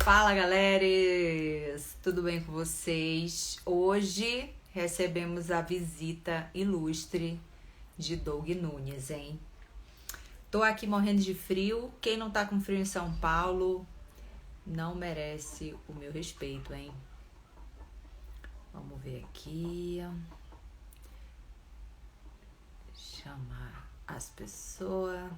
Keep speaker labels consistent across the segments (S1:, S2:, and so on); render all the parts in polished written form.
S1: Fala, galeras! Tudo bem com vocês? Hoje recebemos a visita ilustre de Doug Nunes, hein? Tô aqui morrendo de frio. Quem não tá com frio em São Paulo não merece o meu respeito, hein? Vamos ver aqui. Chamar as pessoas.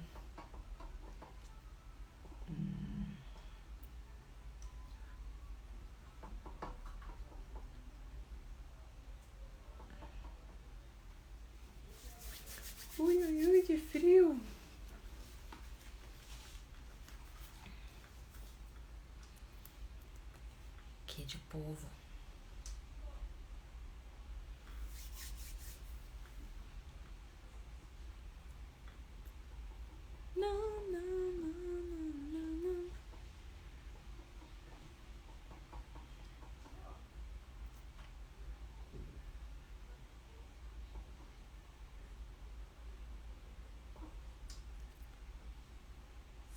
S1: Ui, ui, ui, que frio! Que de povo. Não, não, não, não, não, não.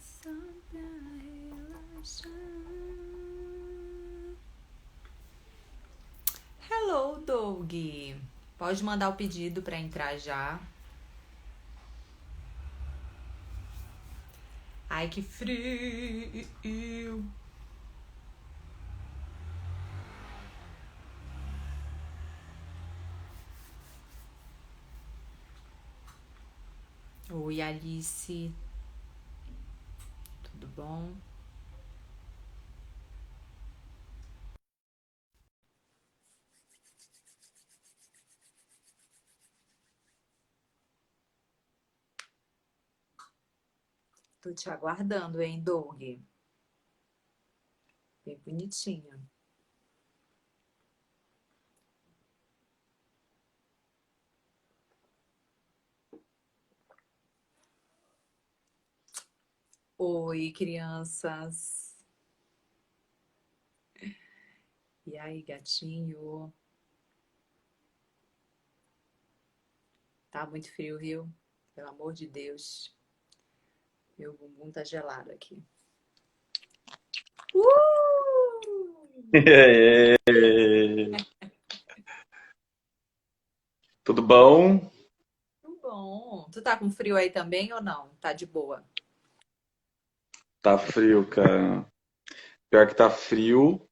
S1: Só pra relaxar. Hello, Doug. Pode mandar o pedido para entrar já. Ai, que frio. Oi, Alice. Tudo bom? Tô te aguardando, hein, Doug? Bem bonitinho. Oi, crianças. E aí, gatinho? Tá muito frio, viu? Pelo amor de Deus. Meu bumbum tá gelado aqui.
S2: E aí? Tudo bom?
S1: Tudo bom. Tu tá com frio aí também ou não? Tá de boa?
S2: Tá frio, cara. Pior que tá frio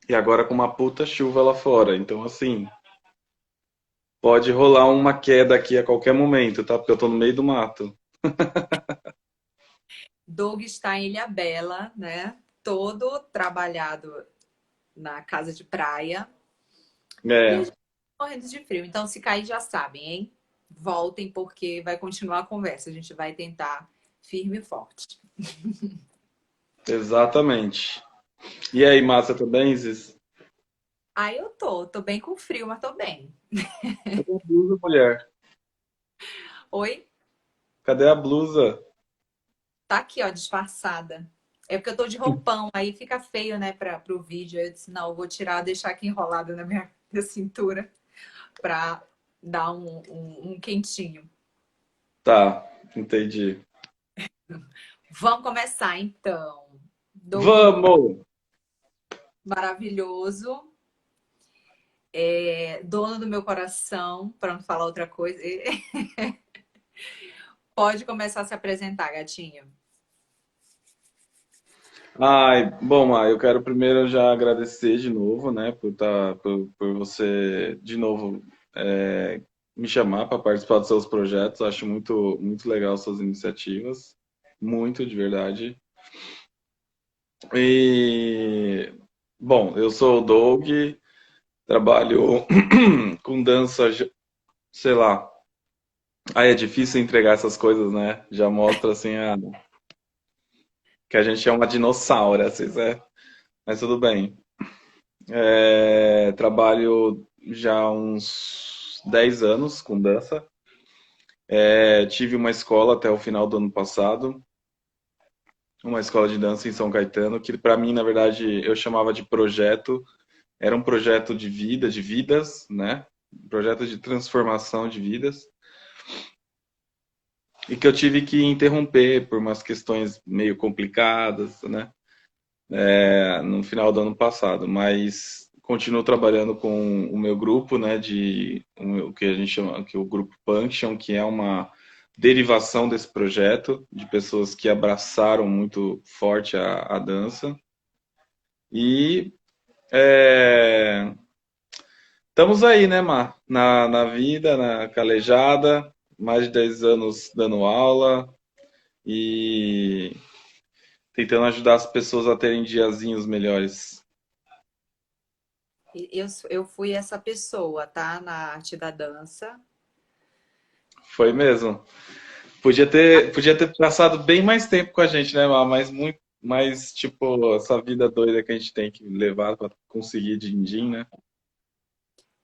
S2: e agora com uma puta chuva lá fora. Então, assim, pode rolar uma queda aqui a qualquer momento, tá? Porque eu tô no meio do mato.
S1: Doug está em Ilhabela, né? Todo trabalhado na casa de praia. E a
S2: É,
S1: gente tá morrendo de frio. Então, se cair, já sabem, hein? Voltem, porque vai continuar a conversa. A gente vai tentar firme e forte.
S2: exatamente. E aí, massa, tudo bem, Zis?
S1: Aí eu tô bem com frio, mas tô bem.
S2: Cadê a blusa, mulher?
S1: Oi?
S2: Cadê a blusa?
S1: Tá aqui, ó, disfarçada. É porque eu tô de roupão, aí fica feio, né, pro vídeo. Aí eu disse, não, eu vou tirar, deixar aqui enrolado na minha cintura pra dar um quentinho.
S2: Tá, entendi.
S1: Vamos começar, então. Doug Nunes,
S2: Vamos!
S1: maravilhoso, dono do meu coração, para não falar outra coisa. Pode começar a se apresentar, gatinho.
S2: Ai, bom, eu quero primeiro já agradecer de novo, né, por você de novo me chamar para participar dos seus projetos. Acho muito legal suas iniciativas, muito de verdade. E bom, eu sou o Doug, trabalho com dança, sei lá. Aí é difícil entregar essas coisas, né? Já mostra assim que a gente é uma dinossauro, assim, né? Mas tudo bem. Trabalho já há uns 10 anos com dança. Tive uma escola até o final do ano passado, uma escola de dança em São Caetano, que para mim, na verdade, eu chamava de projeto. Era um projeto de vida, de vidas, né? Um projeto de transformação de vidas. E que eu tive que interromper por umas questões meio complicadas, né? no final do ano passado, mas continuo trabalhando com o meu grupo, né, o que a gente chama, que é o grupo Punction, que é uma derivação desse projeto, de pessoas que abraçaram muito forte a dança. E é, estamos aí, né, Mar? Na vida, na calejada, mais de 10 anos dando aula e tentando ajudar as pessoas a terem diazinhos melhores.
S1: Eu fui essa pessoa, tá? Na arte da dança.
S2: Foi mesmo. Podia ter passado bem mais tempo com a gente, né, Mar? Mas muito mais, tipo, essa vida doida que a gente tem que levar para conseguir din-din, né?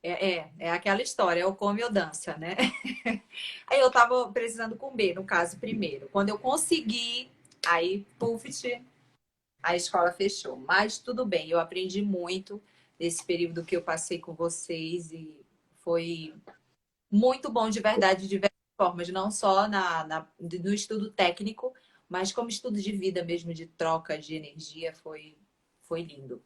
S1: É aquela história, é o come ou dança, né? Aí eu tava precisando comer, no caso, primeiro. Quando eu consegui, aí, puf, a escola fechou. Mas tudo bem, eu aprendi muito nesse período que eu passei com vocês e foi muito bom de verdade, de diversas formas, não só no estudo técnico, mas como estudo de vida mesmo, de troca de energia, foi lindo.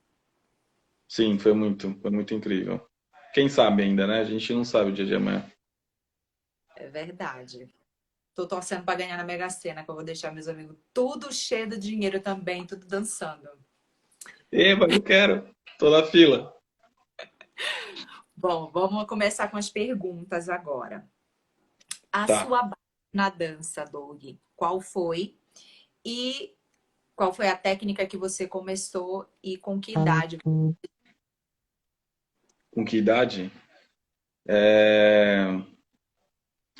S2: Sim, foi muito incrível. Quem sabe ainda, né? A gente não sabe o dia de amanhã.
S1: É verdade. Tô torcendo para ganhar na Mega Sena, que eu vou deixar meus amigos tudo cheio de dinheiro também, tudo dançando.
S2: Eba, eu quero. Tô na fila.
S1: Bom, vamos começar com as perguntas agora. A
S2: Tá.
S1: sua base na dança, Doug, qual foi? E qual foi a técnica que você começou e com que idade?
S2: Com que idade? É...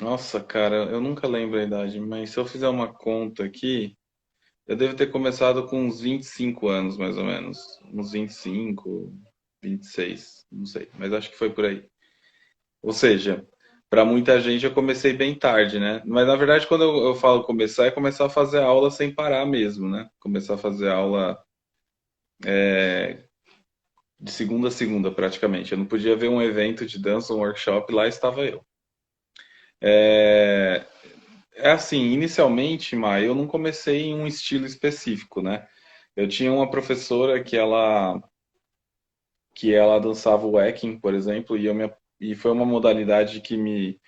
S2: Nossa, cara, eu nunca lembro a idade, mas se eu fizer uma conta aqui, eu devo ter começado com uns 25 anos, mais ou menos. Uns 25, 26, não sei, mas acho que foi por aí. Ou seja, para muita gente eu comecei bem tarde, né? Mas na verdade, quando eu falo começar, é começar a fazer aula sem parar mesmo, né? Começar a fazer aula de segunda a segunda, praticamente. Eu não podia ver um evento de dança, um workshop, lá estava eu. É assim, inicialmente, Mai, eu não comecei em um estilo específico, né? Eu tinha uma professora que ela dançava o wacking, por exemplo, e foi uma modalidade que me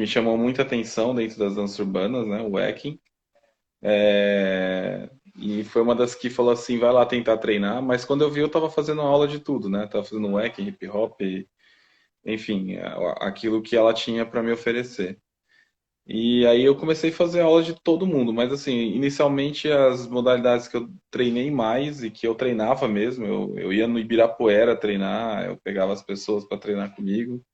S2: chamou muita atenção dentro das danças urbanas, né? O wacking. E foi uma das que falou assim, vai lá tentar treinar, mas quando eu vi eu estava fazendo aula de tudo, né? Tava fazendo wacking, hip hop, enfim, aquilo que ela tinha para me oferecer. E aí eu comecei a fazer aula de todo mundo, mas assim, inicialmente as modalidades que eu treinei mais e que eu treinava mesmo, eu ia no Ibirapuera treinar, eu pegava as pessoas para treinar comigo,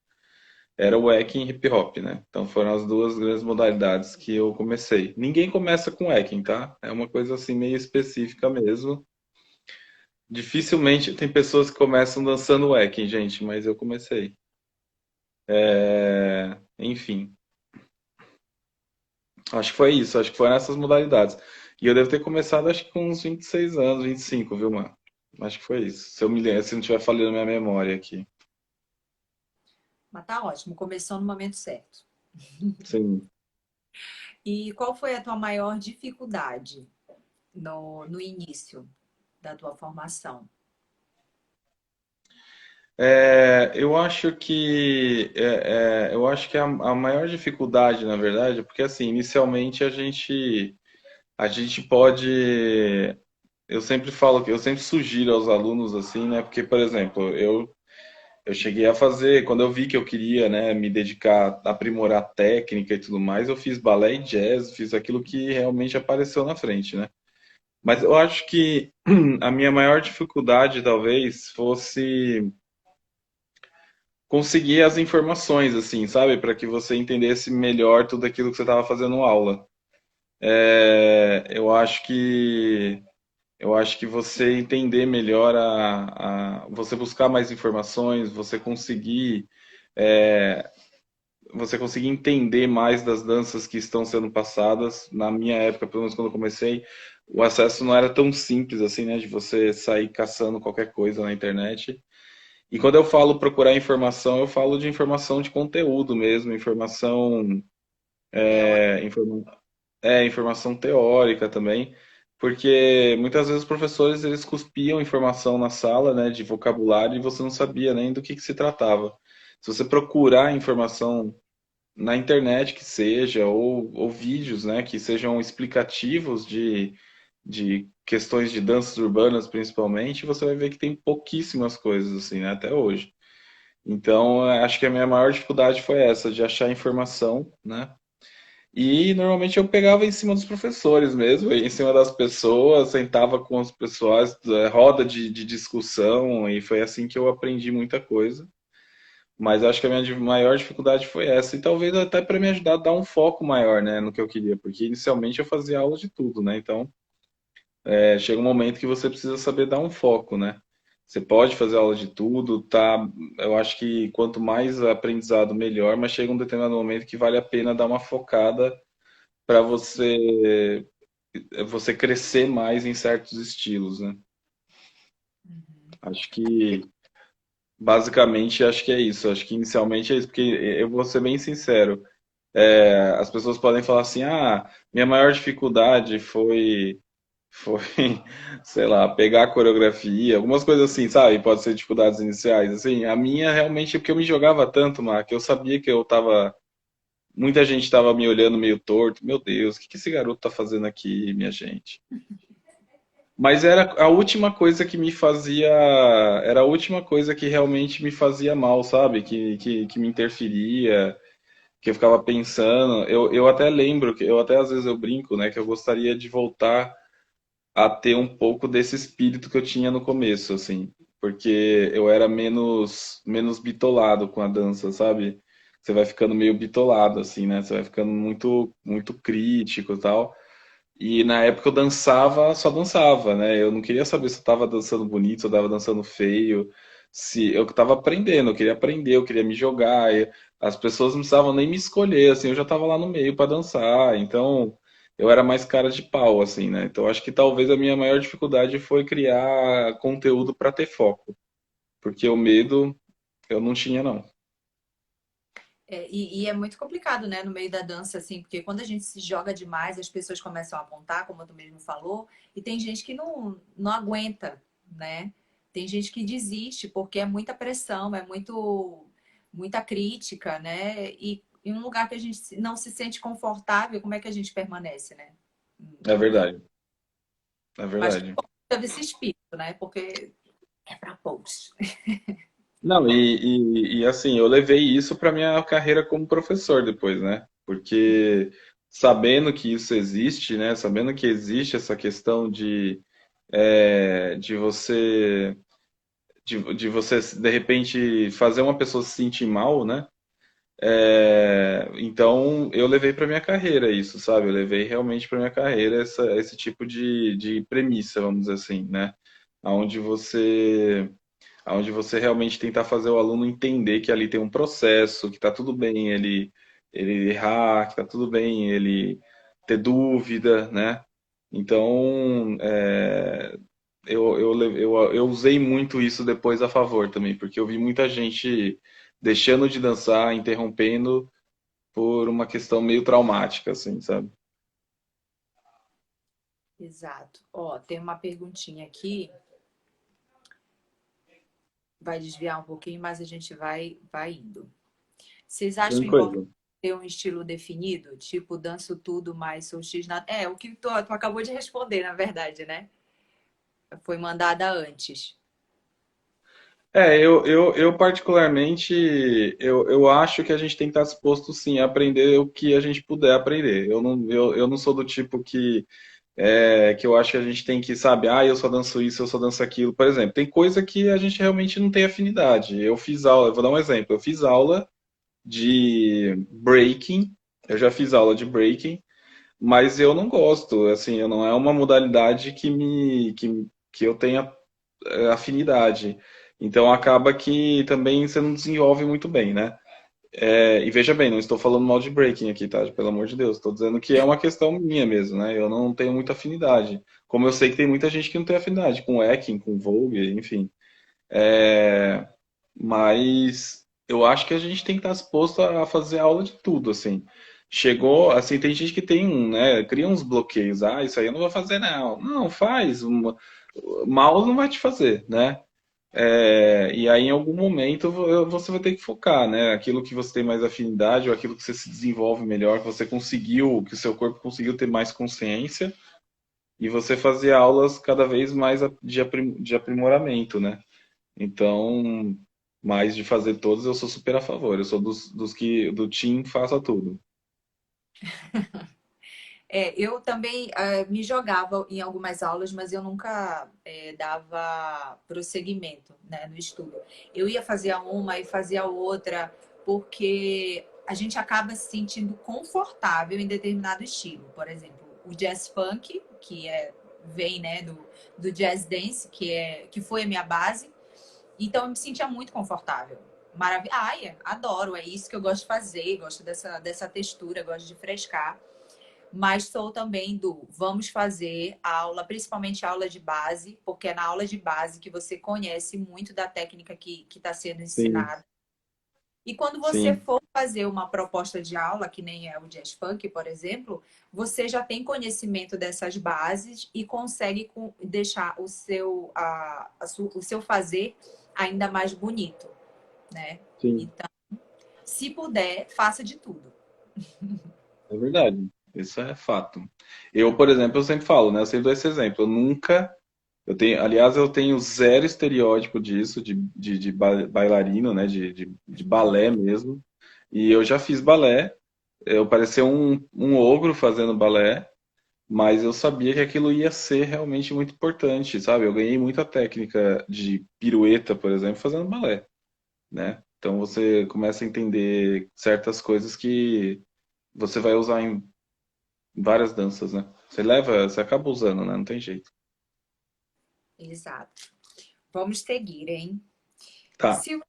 S2: era o Wacking e hip hop, né? Então foram as duas grandes modalidades que eu comecei. Ninguém começa com Wacking, tá? É uma coisa assim meio específica mesmo. Dificilmente tem pessoas que começam dançando Wacking, gente, mas eu comecei. Enfim. Acho que foi isso, acho que foi nessas modalidades. E eu devo ter começado, acho que com uns 26 anos, 25, viu, mano? Acho que foi isso. Se eu me lembro, se não estiver falhando minha memória aqui.
S1: Mas tá ótimo, começou no momento certo.
S2: Sim.
S1: E qual foi a tua maior dificuldade no início da tua formação?
S2: Eu acho que eu acho que a maior dificuldade, na verdade, é porque assim, inicialmente a gente pode, eu sempre falo que eu sempre sugiro aos alunos assim, né? Porque, por exemplo, eu cheguei a fazer, quando eu vi que eu queria, né, me dedicar, aprimorar a técnica e tudo mais, eu fiz balé e jazz, fiz aquilo que realmente apareceu na frente, né? Mas eu acho que a minha maior dificuldade talvez fosse conseguir as informações, assim, sabe? Para que você entendesse melhor tudo aquilo que você estava fazendo aula. Eu acho eu acho que você entender melhor você buscar mais informações, você conseguir entender mais das danças que estão sendo passadas. Na minha época, pelo menos quando eu comecei, o acesso não era tão simples assim, né? De você sair caçando qualquer coisa na internet. E quando eu falo procurar informação, eu falo de informação de conteúdo mesmo,
S1: Teórica.
S2: informação teórica também, porque muitas vezes os professores eles cuspiam informação na sala, né, de vocabulário e você não sabia nem do que se tratava. Se você procurar informação na internet que seja, ou vídeos, né, que sejam explicativos de questões de danças urbanas, principalmente, você vai ver que tem pouquíssimas coisas assim, né, até hoje. Então, acho que a minha maior dificuldade foi essa, de achar informação, né? E normalmente eu pegava em cima dos professores mesmo, em cima das pessoas, sentava com os pessoais, roda de discussão, e foi assim que eu aprendi muita coisa. Mas acho que a minha maior dificuldade foi essa, e talvez até para me ajudar a dar um foco maior, né, no que eu queria, porque inicialmente eu fazia aula de tudo, né? Então, chega um momento que você precisa saber dar um foco, né? Você pode fazer aula de tudo, tá? Eu acho que quanto mais aprendizado, melhor, mas chega um determinado momento que vale a pena dar uma focada para você crescer mais em certos estilos, né? Acho que basicamente acho que é isso. Acho que inicialmente é isso, porque eu vou ser bem sincero. As pessoas podem falar assim: ah, minha maior dificuldade foi, sei lá, pegar a coreografia, algumas coisas assim, sabe? Pode ser dificuldades iniciais. Assim, a minha realmente é porque eu me jogava tanto, Mar, que eu sabia que eu tava. Muita gente estava me olhando meio torto. Meu Deus, o que que esse garoto tá fazendo aqui, minha gente? Mas era a última coisa que me fazia. Era a última coisa que realmente me fazia mal, sabe? Que me interferia, que eu ficava pensando. Eu até lembro, que eu até às vezes eu brinco, né? Que eu gostaria de voltar a ter um pouco desse espírito que eu tinha no começo, assim. Porque eu era menos bitolado com a dança, sabe? Você vai ficando meio bitolado, assim, né? Você vai ficando muito crítico e tal. E na época eu dançava, só dançava, né? Eu não queria saber se eu tava dançando bonito, se eu tava dançando feio, se eu tava aprendendo, eu queria aprender, eu queria me jogar. As pessoas não precisavam nem me escolher, assim, eu já tava lá no meio para dançar. Então, eu era mais cara de pau, assim, né? Então, acho que talvez a minha maior dificuldade foi criar conteúdo para ter foco, porque o medo eu não tinha, não.
S1: E é muito complicado, né, no meio da dança, assim, porque quando a gente se joga demais, as pessoas começam a apontar, como tu mesmo falou, e tem gente que não aguenta, né? Tem gente que desiste porque é muita pressão, muita crítica, né? E em um lugar que a gente não se sente confortável, como é que a gente permanece, né?
S2: É verdade, é
S1: Mas que
S2: verdade.
S1: bom que teve esse espírito, né? Porque é pra poucos.
S2: Não, assim, eu levei isso para minha carreira como professor depois, né? Porque sabendo que isso existe, né? Sabendo que existe essa questão de você, de você, de repente, fazer uma pessoa se sentir mal, né? Então, eu levei para minha carreira isso, sabe? Eu levei realmente para minha carreira esse tipo de premissa, vamos dizer assim, né? Onde você realmente tentar fazer o aluno entender que ali tem um processo, que está tudo bem ele errar, que está tudo bem ele ter dúvida, né? Então, eu usei muito isso depois a favor também, porque eu vi muita gente deixando de dançar, interrompendo por uma questão meio traumática, assim, sabe?
S1: Exato. Ó, tem uma perguntinha aqui, vai desviar um pouquinho, mas a gente vai indo. Vocês acham importante
S2: Tranquilo.
S1: ter um estilo definido? Tipo, danço tudo, mas sou X nada. É, o que tu acabou de responder, na verdade, né? Foi mandada antes.
S2: Eu particularmente, eu acho que a gente tem que estar disposto, sim, a aprender o que a gente puder aprender. Eu não sou do tipo que eu acho que a gente tem que, sabe, eu só danço isso, eu só danço aquilo. Por exemplo, tem coisa que a gente realmente não tem afinidade. Eu fiz aula, eu vou dar um exemplo, eu fiz aula de breaking, eu já fiz aula de breaking, mas eu não gosto, assim, não é uma modalidade que eu tenha afinidade. Então acaba que também você não desenvolve muito bem, né? E veja bem, não estou falando mal de breaking aqui, tá? Pelo amor de Deus, estou dizendo que é uma questão minha mesmo, né? Eu não tenho muita afinidade. Como eu sei que tem muita gente que não tem afinidade com Hacking, com Vogue, enfim. Mas eu acho que a gente tem que estar disposto a fazer aula de tudo, assim. chegou, assim, tem gente que tem né, cria uns bloqueios. Ah, isso aí eu não vou fazer, não. Não, faz. Mal não vai te fazer, né? E aí, em algum momento, você vai ter que focar, né? Aquilo que você tem mais afinidade, ou aquilo que você se desenvolve melhor, que você conseguiu, que o seu corpo conseguiu ter mais consciência, e você fazer aulas cada vez mais de aprimoramento, né? Então, mais de fazer todos, eu sou super a favor. Eu sou dos que, do team faça tudo.
S1: Eu também me jogava em algumas aulas, mas eu nunca dava prosseguimento, né, no estudo. Eu ia fazer uma e fazia a outra, porque a gente acaba se sentindo confortável em determinado estilo. Por exemplo, o jazz funk, vem, né, do jazz dance, que foi a minha base. Então eu me sentia muito confortável. Maravilha. Ai, adoro, é isso que eu gosto de fazer, gosto dessa textura, gosto de frescar. Mas sou também do vamos fazer aula, principalmente aula de base, porque é na aula de base que você conhece muito da técnica que está sendo
S2: Sim,
S1: ensinada. E quando você
S2: sim,
S1: for fazer uma proposta de aula, que nem é o Jazz Funk, por exemplo, você já tem conhecimento dessas bases e consegue deixar o seu fazer ainda mais bonito, né?
S2: sim.
S1: Então, se puder, faça de tudo.
S2: É verdade. Isso é fato. Eu, por exemplo, eu sempre falo, né? Eu sempre dou esse exemplo. Eu nunca. Eu tenho, aliás, eu tenho zero estereótipo disso, de bailarino, né? De balé mesmo. E eu já fiz balé. Eu parecia um ogro fazendo balé, mas eu sabia que aquilo ia ser realmente muito importante, sabe? Eu ganhei muita técnica de pirueta, por exemplo, fazendo balé, né? Então você começa a entender certas coisas que você vai usar em várias danças, né? Você acaba usando, né? Não tem jeito.
S1: Exato. Vamos seguir, hein?
S2: Tá.
S1: Se,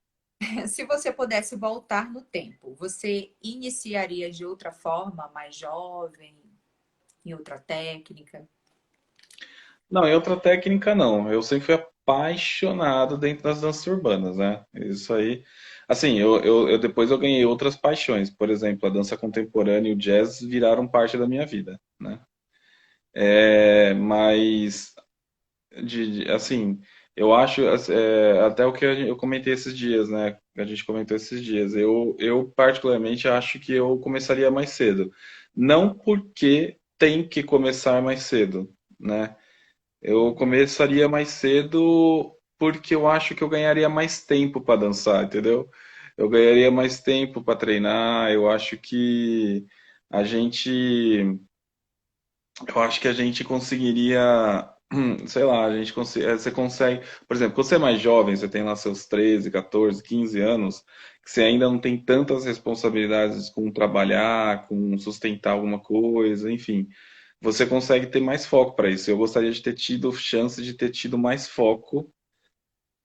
S1: se você pudesse voltar no tempo, você iniciaria de outra forma, mais jovem, em outra técnica?
S2: Não, e outra técnica não. Eu sempre fui apaixonado dentro das danças urbanas, né? Isso aí. Assim, depois eu ganhei outras paixões. Por exemplo, a dança contemporânea e o jazz viraram parte da minha vida, né? Mas, assim, eu acho, até o que eu comentei esses dias, né? A gente comentou esses dias. Eu particularmente acho que eu começaria mais cedo. Não porque tem que começar mais cedo, né? Eu começaria mais cedo porque eu acho que eu ganharia mais tempo para dançar, entendeu? Eu ganharia mais tempo para treinar. A gente, eu acho que a gente conseguiria, sei lá, você consegue, por exemplo, quando você é mais jovem, você tem lá seus 13, 14, 15 anos, que você ainda não tem tantas responsabilidades com trabalhar, com sustentar alguma coisa, enfim você consegue ter mais foco para isso. Eu gostaria de ter tido chance de ter tido mais foco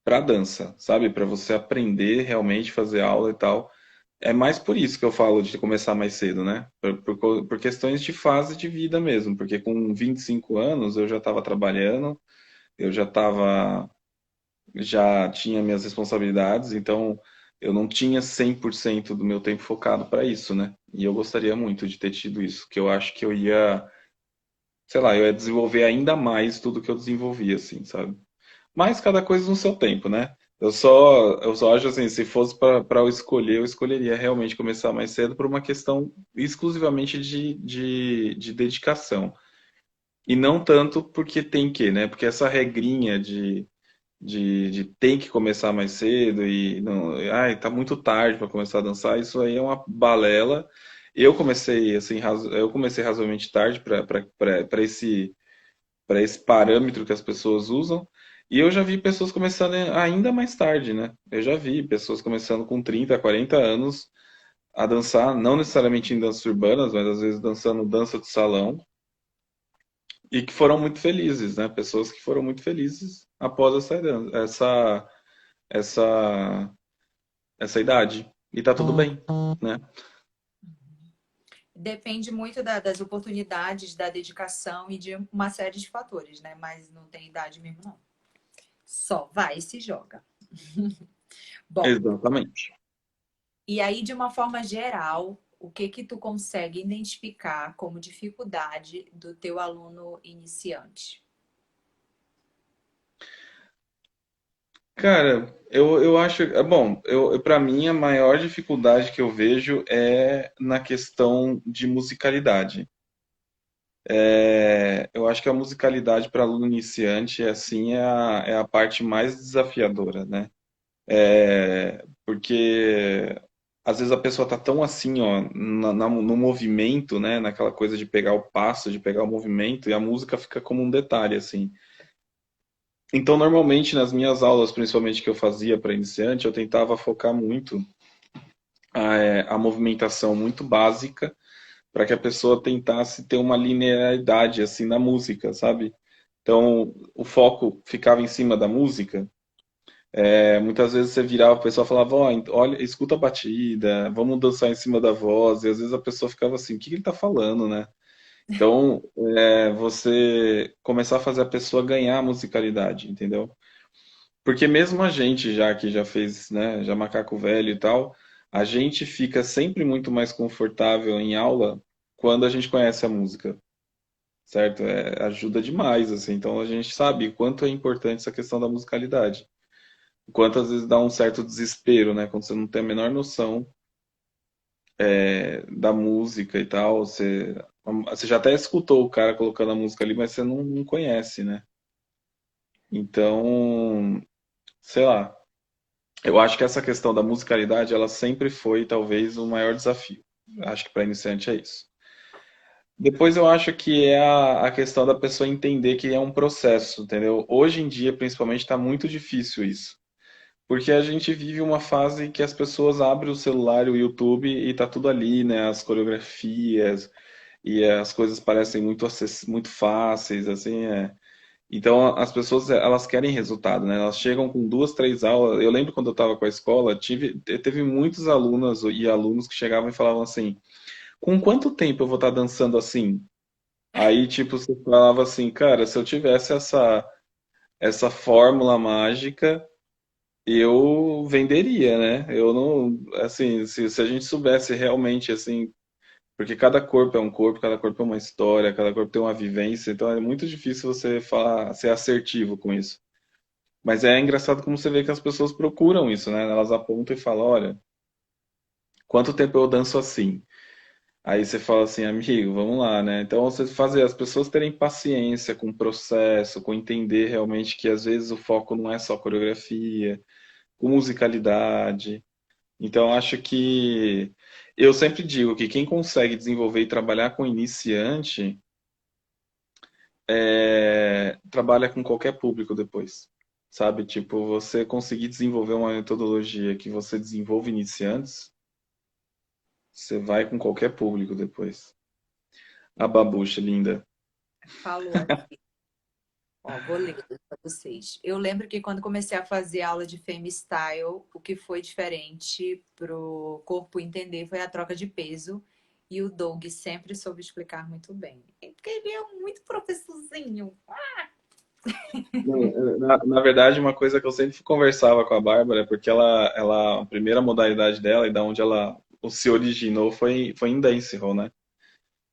S2: para dança, sabe? Para você aprender realmente fazer aula e tal. É mais por isso que eu falo de começar mais cedo, né? Por questões de fase de vida mesmo, porque com 25 anos eu já estava trabalhando, eu já tinha minhas responsabilidades, então eu não tinha 100% do meu tempo focado para isso, né? E eu gostaria muito de ter tido isso, que eu acho que eu ia sei lá, eu ia desenvolver ainda mais tudo que eu desenvolvi, assim, sabe? Mas cada coisa no seu tempo, né? Eu só acho assim, se fosse para eu escolher, eu escolheria realmente começar mais cedo por uma questão exclusivamente de dedicação. E não tanto porque tem que, né? Porque essa regrinha de tem que começar mais cedo e não, ai, tá muito tarde para começar a dançar, isso aí é uma balela. Eu comecei razoavelmente tarde para esse parâmetro que as pessoas usam. E eu já vi pessoas começando ainda mais tarde, né? Eu já vi pessoas começando com 30, 40 anos a dançar, não necessariamente em danças urbanas, mas às vezes dançando dança de salão, e que foram muito felizes, né? Pessoas que foram muito felizes após essa, essa idade. E tá tudo bem, né?
S1: Depende muito das oportunidades, da dedicação e de uma série de fatores, né? Mas não tem idade mesmo, não. Só vai e se joga. Bom,
S2: Exatamente.
S1: e aí, de uma forma geral, o que que tu consegue identificar como dificuldade do teu aluno iniciante?
S2: Cara, eu acho, bom, para mim a maior dificuldade que eu vejo é na questão de musicalidade. Eu acho que a musicalidade para aluno iniciante, assim, é a parte mais desafiadora, né? Porque às vezes a pessoa tá tão assim, ó, no movimento, né? Naquela coisa de pegar o passo, de pegar o movimento, e a música fica como um detalhe, assim. Então, normalmente nas minhas aulas, principalmente que eu fazia para iniciante, eu tentava focar muito a movimentação muito básica para que a pessoa tentasse ter uma linearidade assim na música, sabe? Então, o foco ficava em cima da música. Muitas vezes você virava, o pessoal falava, ó, olha, escuta a batida, vamos dançar em cima da voz, e às vezes a pessoa ficava assim, o que ele tá falando, né? Então, você começar a fazer a pessoa ganhar a musicalidade, entendeu? Porque mesmo a gente já que já fez, né, já macaco velho e tal, a gente fica sempre muito mais confortável em aula quando a gente conhece a música, certo? Ajuda demais, assim. Então a gente sabe o quanto é importante essa questão da musicalidade. O quanto às vezes dá um certo desespero, né? Quando você não tem a menor noção da música e tal, você já até escutou o cara colocando a música ali, mas você não conhece, né? Então, sei lá. Eu acho que essa questão da musicalidade, ela sempre foi, talvez, o maior desafio. Acho que para iniciante é isso. Depois eu acho que é a questão da pessoa entender que é um processo, entendeu? Hoje em dia, principalmente, está muito difícil isso. Porque a gente vive uma fase que as pessoas abrem o celular, o YouTube e tá tudo ali, né? As coreografias e as coisas parecem muito, muito fáceis, assim, é. Então, as pessoas, elas querem resultado, né? Elas chegam com duas, três aulas. Eu lembro quando eu estava com a escola, teve muitos alunas e alunos que chegavam e falavam assim: com quanto tempo eu vou estar dançando assim? Aí, tipo, você falava assim, cara, se eu tivesse essa fórmula mágica, eu venderia, né? Eu não, assim, se a gente soubesse realmente, assim, porque cada corpo é um corpo, cada corpo é uma história, cada corpo tem uma vivência, então é muito difícil você falar, ser assertivo com isso. Mas é engraçado como você vê que as pessoas procuram isso, né? Elas apontam e falam, olha, quanto tempo eu danço assim? Aí você fala assim, amigo, vamos lá, né? Então você fazer as pessoas terem paciência com o processo, com entender realmente que às vezes o foco não é só coreografia, com musicalidade. Então acho que eu sempre digo que quem consegue desenvolver e trabalhar com iniciante trabalha com qualquer público depois. Sabe? Tipo, você conseguir desenvolver uma metodologia que você desenvolve iniciantes, você vai com qualquer público depois. A babucha linda.
S1: Falou aqui. Ó, vou ler para vocês. Eu lembro que quando comecei a fazer aula de Femme Style, o que foi diferente pro corpo entender foi a troca de peso. E o Doug sempre soube explicar muito bem. É porque ele é muito professorzinho.
S2: Na verdade, uma coisa que eu sempre conversava com a Bárbara é porque a primeira modalidade dela e da onde ela se originou foi em dancehall, né?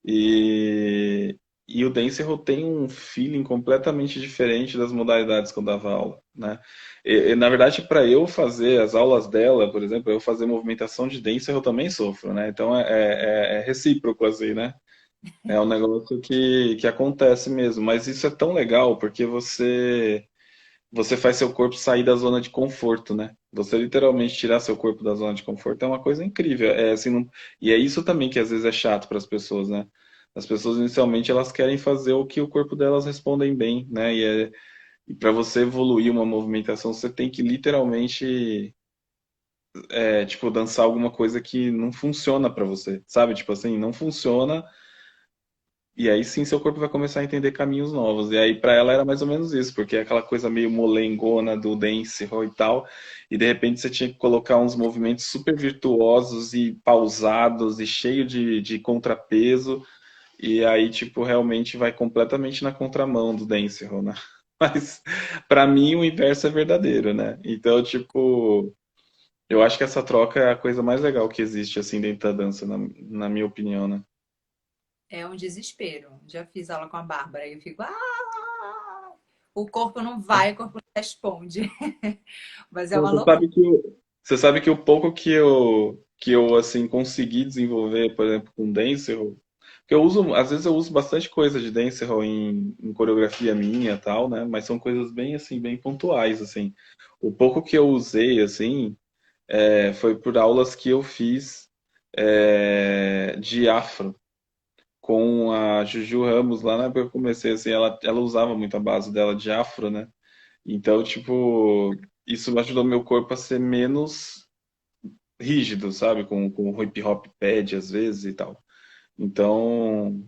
S2: E, e o dancehall tem um feeling completamente diferente das modalidades que eu dava aula, né? Na verdade, para eu fazer as aulas dela, por exemplo, eu fazer movimentação de dancehall eu também sofro, né? Então é recíproco assim, né? É um negócio que acontece mesmo, mas isso é tão legal porque você faz seu corpo sair da zona de conforto, né? Você literalmente tirar seu corpo da zona de conforto é uma coisa incrível. É assim, e é isso também que às vezes é chato para as pessoas, né? As pessoas inicialmente elas querem fazer o que o corpo delas respondem bem, né? E para você evoluir uma movimentação, você tem que literalmente tipo dançar alguma coisa que não funciona para você, sabe? Tipo assim, não funciona. E aí sim seu corpo vai começar a entender caminhos novos. E aí para ela era mais ou menos isso, porque é aquela coisa meio molengona do dancehall e tal, e de repente você tinha que colocar uns movimentos super virtuosos e pausados e cheio de contrapeso, e aí tipo realmente vai completamente na contramão do dancehall, né? Mas para mim o inverso é verdadeiro, né? Então, tipo, Eu acho que essa troca é a coisa mais legal que existe, assim, dentro da dança, na minha opinião, né?
S1: É um desespero. Já fiz aula com a Bárbara e eu fico, o corpo não vai, o corpo não responde. Mas é
S2: Não,
S1: uma loucura.
S2: você sabe que o pouco que eu assim, consegui desenvolver, por exemplo, com Dancehall, que eu uso, às vezes eu uso bastante coisa de Dancehall em coreografia minha e tal, né? Mas são coisas bem, assim, bem pontuais, assim. O pouco que eu usei, assim, foi por aulas que eu fiz de afro com a Juju Ramos lá na época que eu comecei, assim, ela usava muito a base dela de afro, né? Então, tipo, isso ajudou meu corpo a ser menos rígido, sabe? Com hip hop pad às vezes e tal. Então,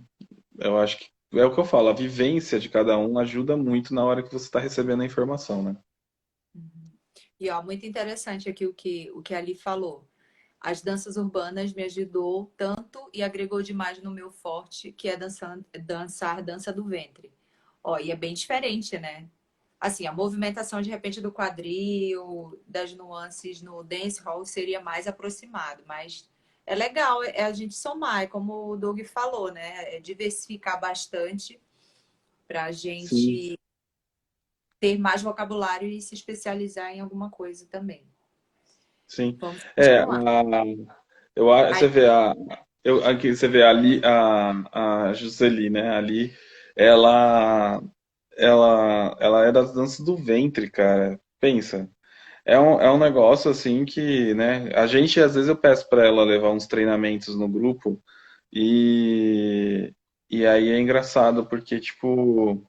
S2: eu acho que é o que eu falo, a vivência de cada um ajuda muito na hora que você está recebendo a informação, né?
S1: E ó, muito interessante aqui o que a Ali falou. As danças urbanas me ajudou tanto e agregou demais no meu forte, que é dançar dança do ventre. Ó, e é bem diferente, né? Assim, a movimentação de repente do quadril, das nuances no dance hall seria mais aproximado, mas é legal, é a gente somar, é como o Doug falou, né? É diversificar bastante para a
S2: Sim,
S1: gente ter mais vocabulário e se especializar em alguma coisa também.
S2: sim.
S1: Vamos
S2: É,
S1: continuar.
S2: você
S1: Aí,
S2: vê aqui você vê a Juscelie, né? Ali, ela, ela é das danças do ventre, cara. Pensa. É um negócio assim que, né? A gente, às vezes, eu peço para ela levar uns treinamentos no grupo e, e aí é engraçado porque, tipo,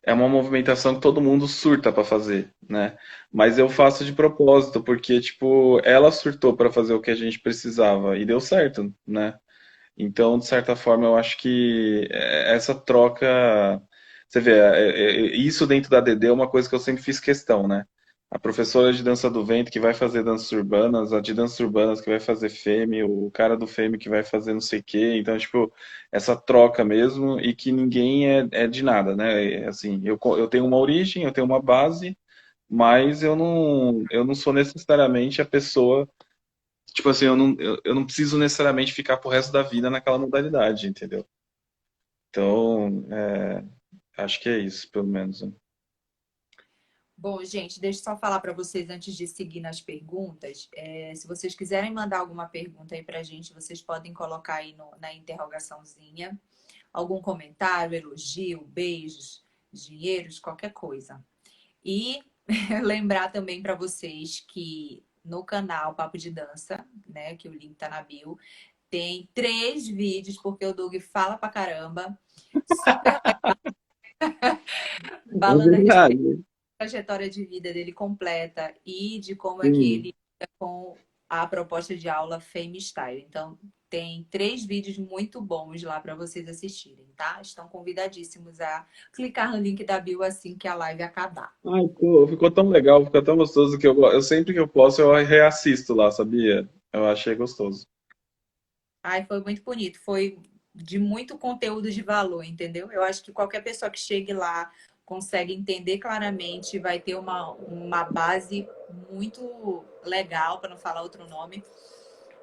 S2: é uma movimentação que todo mundo surta para fazer, né? Mas eu faço de propósito porque, tipo, ela surtou para fazer o que a gente precisava e deu certo, né? Então, de certa forma, eu acho que essa troca. Você vê, isso dentro da DD é uma coisa que eu sempre fiz questão, né? A professora de dança do ventre que vai fazer danças urbanas, a de danças urbanas que vai fazer fêmea, o cara do fêmea que vai fazer não sei o quê. Então, tipo, essa troca mesmo e que ninguém é de nada, né? Assim, eu tenho uma origem, eu tenho uma base, mas eu não sou necessariamente a pessoa. Tipo assim, eu não preciso necessariamente ficar pro resto da vida naquela modalidade, entendeu? Então, acho que é isso, pelo menos, né?
S1: bom, gente, deixa eu só falar para vocês antes de seguir nas perguntas. Se vocês quiserem mandar alguma pergunta aí para a gente, vocês podem colocar aí na interrogaçãozinha algum comentário, elogio, beijos, dinheiros, qualquer coisa. E lembrar também para vocês que no canal Papo de Dança, né, que o link tá na bio, tem 3 vídeos, porque o Doug fala pra caramba, super
S2: É
S1: falando a respeito
S2: verdade.
S1: da trajetória de vida dele completa e de como é que
S2: Sim,
S1: ele lida com a proposta de aula Fame Style. Então, tem 3 vídeos muito bons lá para vocês assistirem, tá? Estão convidadíssimos a clicar no link da bio assim que a live acabar.
S2: ai, pô, ficou tão legal, ficou tão gostoso que eu sempre que eu posso eu reassisto lá, sabia? Eu achei gostoso.
S1: Ai, foi muito bonito, foi de muito conteúdo de valor, entendeu? Eu acho que qualquer pessoa que chegue lá consegue entender claramente, vai ter uma base muito legal, para não falar outro nome,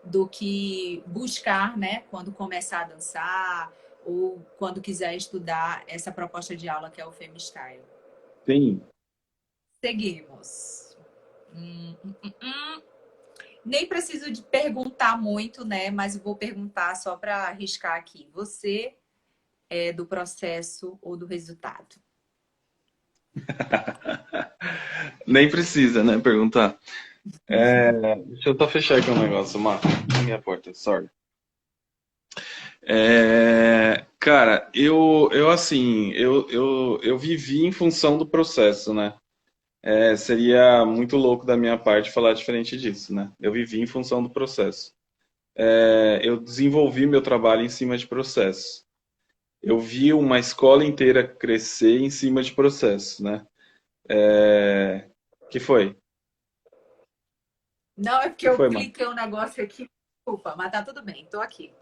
S1: do que buscar, né, quando começar a dançar ou quando quiser estudar essa proposta de aula que é o Femistyle.
S2: Sim.
S1: Seguimos. Nem preciso de perguntar muito, né? Mas eu vou perguntar só para arriscar aqui. Você é do processo ou do resultado?
S2: Nem precisa, né, perguntar. Deixa eu só fechar aqui um negócio, Marco. Na minha porta, sorry. Cara, eu assim, eu vivi em função do processo, né? Seria muito louco da minha parte falar diferente disso, né? Eu vivi em função do processo. Eu desenvolvi meu trabalho em cima de processo. Eu vi uma escola inteira crescer em cima de processo, né? Que foi?
S1: Não, é porque
S2: Que
S1: eu
S2: foi, mano?
S1: cliquei um negócio aqui. Desculpa, mas tá tudo bem, tô aqui.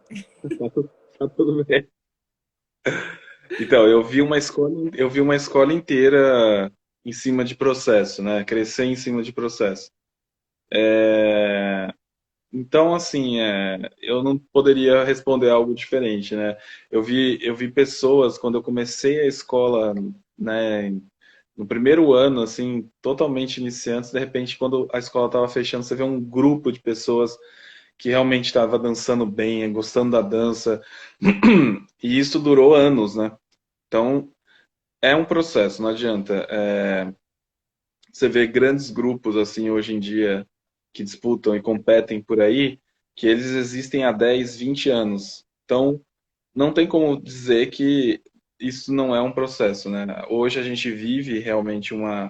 S2: Tá tudo bem. Então, eu vi uma escola inteira em cima de processo, né? Crescer em cima de processo. Então, assim, eu não poderia responder algo diferente, né? Eu vi pessoas, quando eu comecei a escola, né, no primeiro ano, assim, totalmente iniciantes, de repente, quando a escola estava fechando, você vê um grupo de pessoas que realmente estava dançando bem, gostando da dança, e isso durou anos, né? Então, é um processo, não adianta. Você vê grandes grupos, assim, hoje em dia, que disputam e competem por aí, que eles existem há 10, 20 anos. Então, não tem como dizer que isso não é um processo, né? Hoje a gente vive realmente um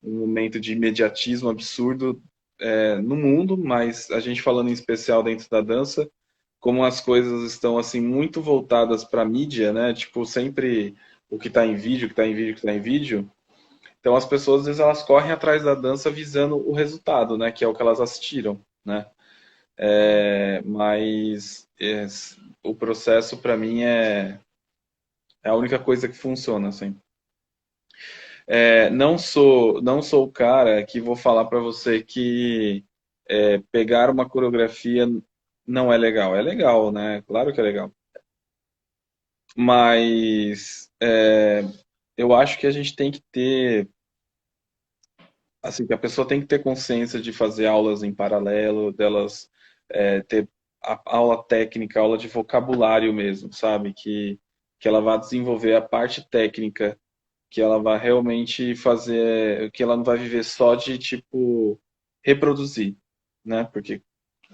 S2: momento de imediatismo absurdo, no mundo, mas a gente falando em especial dentro da dança, como as coisas estão assim muito voltadas para a mídia, né? Tipo, sempre o que está em vídeo, o que está em vídeo, o que está em vídeo. Então as pessoas às vezes elas correm atrás da dança visando o resultado, né? Que é o que elas assistiram, né? Mas o processo para mim é a única coisa que funciona, assim. Não sou o cara que vou falar para você que pegar uma coreografia não é legal. É legal, né? Claro que é legal. Mas eu acho que a gente tem que ter, assim, que a pessoa tem que ter consciência de fazer aulas em paralelo, delas ter a aula técnica, aula de vocabulário mesmo, sabe? Que ela vá desenvolver a parte técnica, que ela vai realmente fazer, que ela não vai viver só de tipo reproduzir, né? Porque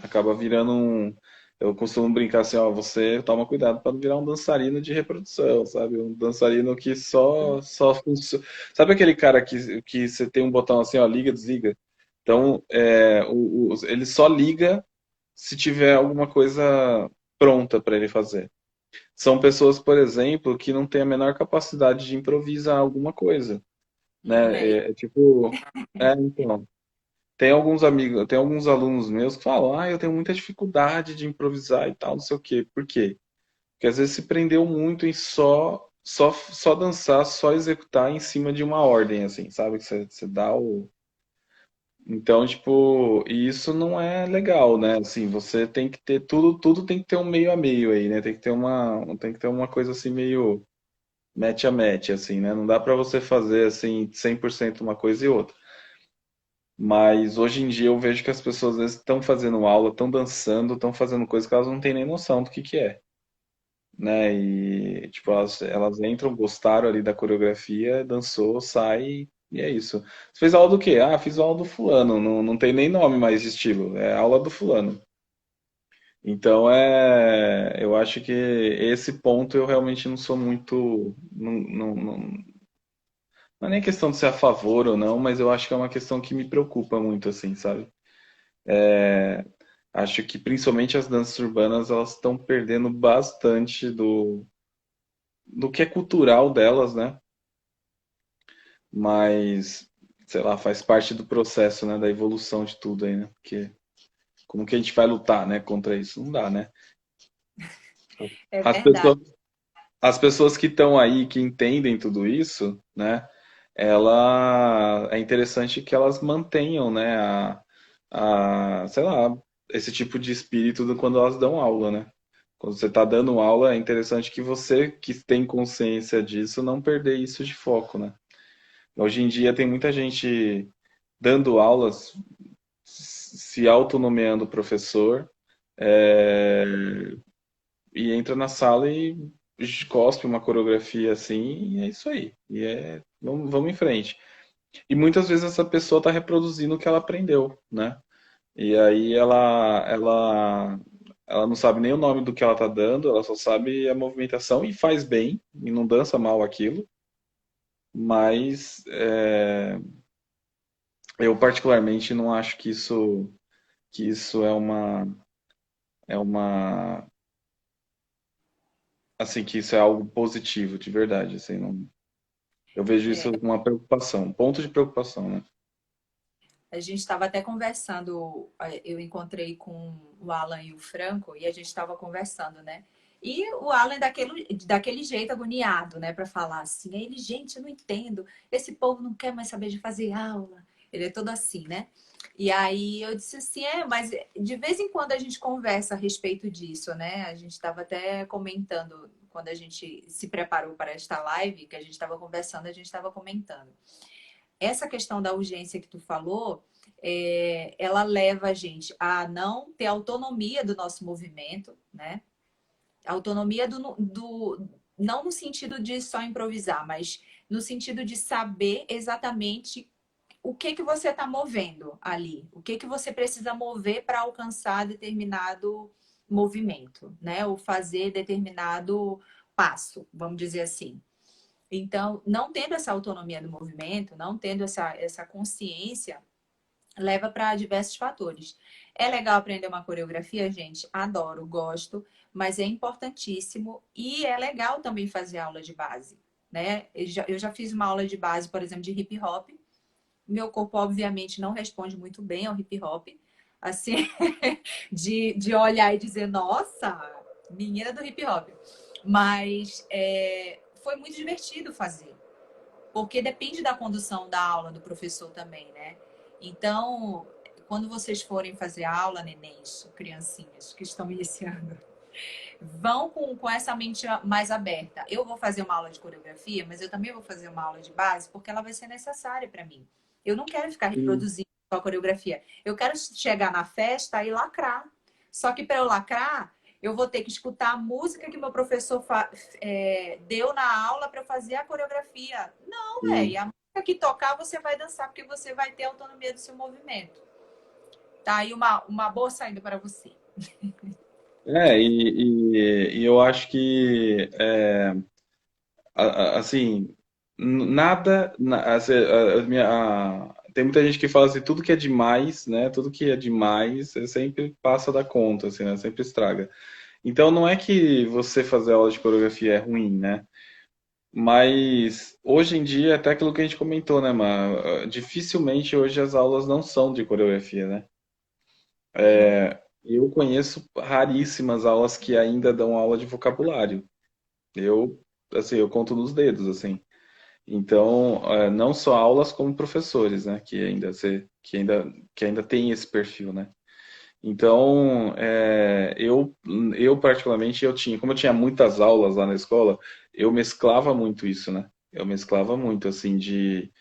S2: acaba virando um. Eu costumo brincar assim, ó, você toma cuidado para não virar um dançarino de reprodução, sabe? Um dançarino que só funciona. Sabe aquele cara que você tem um botão assim, ó, liga, desliga? Então, ele só liga se tiver alguma coisa pronta para ele fazer. São pessoas, por exemplo, que não têm a menor capacidade de improvisar alguma coisa, né?
S1: É,
S2: Tipo, então, tem alguns amigos, tem alguns alunos meus que falam, eu tenho muita dificuldade de improvisar e tal, não sei o quê. Por quê? Porque às vezes se prendeu muito em só dançar, só executar em cima de uma ordem, assim, sabe? Que você dá o. Então, tipo, e isso não é legal, né? Assim, você tem que ter tudo tem que ter um meio a meio aí, né? Tem que ter uma coisa assim meio match a match, assim, né? Não dá pra você fazer assim 100% uma coisa e outra. Mas hoje em dia eu vejo que as pessoas às vezes estão fazendo aula, estão dançando, estão fazendo coisas que elas não têm nem noção do que é, né? E tipo, elas entram, gostaram ali da coreografia, dançou, sai e é isso. Você fez aula do quê? Ah, fiz aula do fulano, não tem nem nome mais de estilo, é aula do fulano. Então eu acho que esse ponto eu realmente não sou muito, não é nem questão de ser a favor ou não, mas eu acho que é uma questão que me preocupa muito, assim, sabe? Acho que principalmente as danças urbanas elas estão perdendo bastante do que é cultural delas, né? Mas, sei lá, faz parte do processo, né? Da evolução de tudo aí, né? Porque como que a gente vai lutar, né? Contra isso? Não dá, né?
S1: é
S2: As
S1: verdade.
S2: pessoas, as pessoas que estão aí, que entendem tudo isso, né? É interessante que elas mantenham, né? Sei lá, esse tipo de espírito quando elas dão aula, né? Quando você está dando aula, é interessante que você que tem consciência disso não perder isso de foco, né? Hoje em dia tem muita gente dando aulas, se autonomeando professor, é, e entra na sala e cospe uma coreografia assim, e é isso aí. Vamos em frente. E muitas vezes essa pessoa está reproduzindo o que ela aprendeu, né? E aí ela não sabe nem o nome do que ela tá dando, ela só sabe a movimentação e faz bem, e não dança mal aquilo. Mas eu particularmente não acho que isso é uma assim, que isso é algo positivo, de verdade, assim, não, eu vejo isso com uma preocupação, um ponto de preocupação, né?
S1: A gente estava até conversando, eu encontrei com o Alan e o Franco, e a gente estava conversando, né? E o Alan daquele jeito agoniado, né, para falar assim. Aí ele, gente, eu não entendo. Esse povo não quer mais saber de fazer aula. Ele é todo assim, né? E aí eu disse assim, mas de vez em quando a gente conversa a respeito disso, né? A gente estava até comentando quando a gente se preparou para esta live, que a gente estava conversando, a gente estava comentando. Essa questão da urgência que tu falou, ela leva a gente a não ter autonomia do nosso movimento, né? Autonomia não no sentido de só improvisar, mas no sentido de saber exatamente o que que você está movendo ali, o que que você precisa mover para alcançar determinado movimento, né? Ou fazer determinado passo, vamos dizer assim. Então, não tendo essa autonomia do movimento, não tendo essa consciência, leva para diversos fatores. É legal aprender uma coreografia, gente? Adoro, gosto, mas é importantíssimo e é legal também fazer aula de base, né? Eu já fiz uma aula de base, por exemplo, de hip hop. Meu corpo, obviamente, não responde muito bem ao hip hop, assim, de olhar e dizer, nossa, menina do hip hop. Mas foi muito divertido fazer, porque depende da condução da aula do professor também, né? Então, quando vocês forem fazer aula, nenéns, criancinhas que estão iniciando, vão com essa mente mais aberta. Eu vou fazer uma aula de coreografia, mas eu também vou fazer uma aula de base, porque ela vai ser necessária para mim. Eu não quero ficar
S2: Sim.
S1: reproduzindo a coreografia. Eu quero chegar na festa e lacrar. Só que para eu lacrar, eu vou ter que escutar a música que meu professor deu na aula para eu fazer a coreografia. Não,
S2: Sim.
S1: velho. A música que tocar, você vai dançar, porque você vai ter autonomia do seu movimento. Tá aí uma boa saída para você.
S2: E eu acho que, assim, nada. Tem muita gente que fala assim, tudo que é demais, né? Tudo que é demais, sempre passa da conta, assim, né? Sempre estraga. Então, não é que você fazer aula de coreografia é ruim, né? Mas hoje em dia, até aquilo que a gente comentou, né, Mar? Dificilmente hoje as aulas não são de coreografia, né? Eu conheço raríssimas aulas que ainda dão aula de vocabulário. Eu, assim, eu conto nos dedos, assim. Então, não só aulas como professores, né, que ainda tem esse perfil, né? Então, eu particularmente, como eu tinha muitas aulas lá na escola, eu mesclava muito isso, né? Eu mesclava muito, assim, de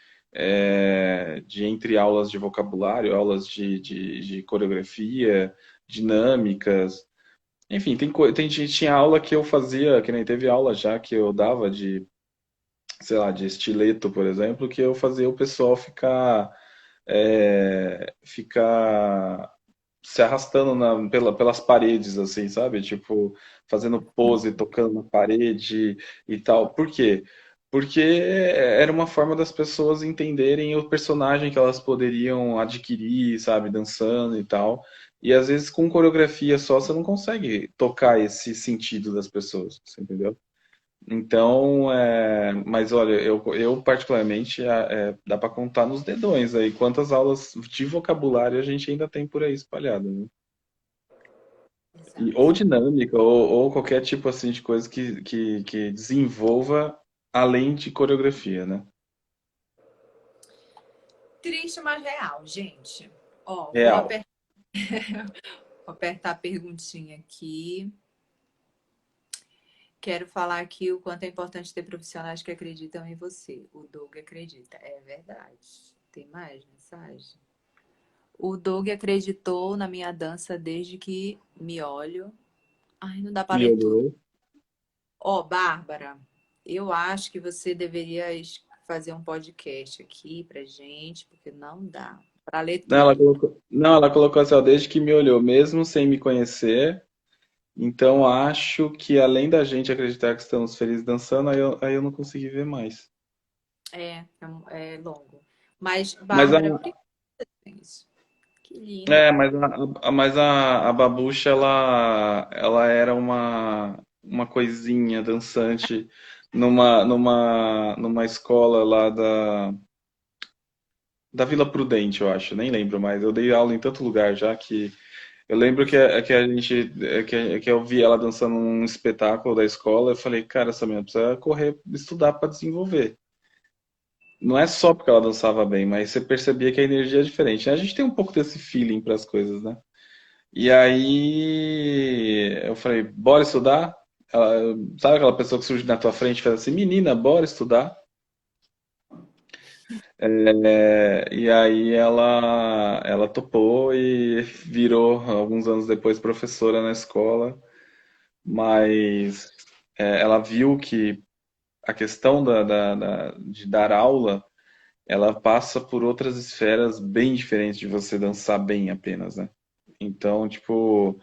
S2: entre aulas de vocabulário, aulas de coreografia, dinâmicas, enfim, tinha aula que eu fazia, que nem teve aula já que eu dava de, sei lá, de estileto, por exemplo, que eu fazia o pessoal ficar se arrastando pelas paredes, assim, sabe? Tipo, fazendo pose, tocando na parede e tal. Por quê? Porque era uma forma das pessoas entenderem o personagem que elas poderiam adquirir, sabe? Dançando e tal. E às vezes com coreografia só você não consegue tocar esse sentido das pessoas, você entendeu? Então, mas olha, eu particularmente dá para contar nos dedões aí quantas aulas de vocabulário a gente ainda tem por aí espalhado, né? Ou
S1: Exato.
S2: dinâmica, ou qualquer tipo assim de coisa que desenvolva além de coreografia, né?
S1: Triste, mas real, gente. Ó,
S2: Real.
S1: vou apertar a perguntinha aqui. Quero falar aqui o quanto é importante ter profissionais que acreditam em você. O Doug acredita. É verdade. Tem mais mensagem? O Doug acreditou na minha dança desde que me olho. Ai, não dá para ler tudo.
S2: Miolhou.
S1: Ó, Bárbara, eu acho que você deveria fazer um podcast aqui pra gente, porque não dá para ler
S2: Não, ela
S1: tudo.
S2: colocou, não, ela colocou assim, ó, desde que me olhou, mesmo sem me conhecer. Então acho que além da gente acreditar que estamos felizes dançando, aí eu não consegui ver mais.
S1: É longo. Mas,
S2: Mas a,
S1: Bárbara, obrigada por isso. Que lindo.
S2: mas a Babucha, ela era uma coisinha dançante numa escola lá da Vila Prudente, eu acho, nem lembro mais. Eu dei aula em tanto lugar já que eu lembro que a gente que eu vi ela dançando num espetáculo da escola, eu falei, cara, essa menina precisa correr, estudar para desenvolver. não é só porque ela dançava bem, mas você percebia que a energia é diferente, né? A gente tem um pouco desse feeling para as coisas, né? E aí eu falei, bora estudar? Ela, sabe aquela pessoa que surge na tua frente e fala assim, menina, bora estudar? E aí ela topou e virou, alguns anos depois, professora na escola, mas ela viu que a questão de dar aula, ela passa por outras esferas bem diferentes de você dançar bem apenas, né? Então, tipo,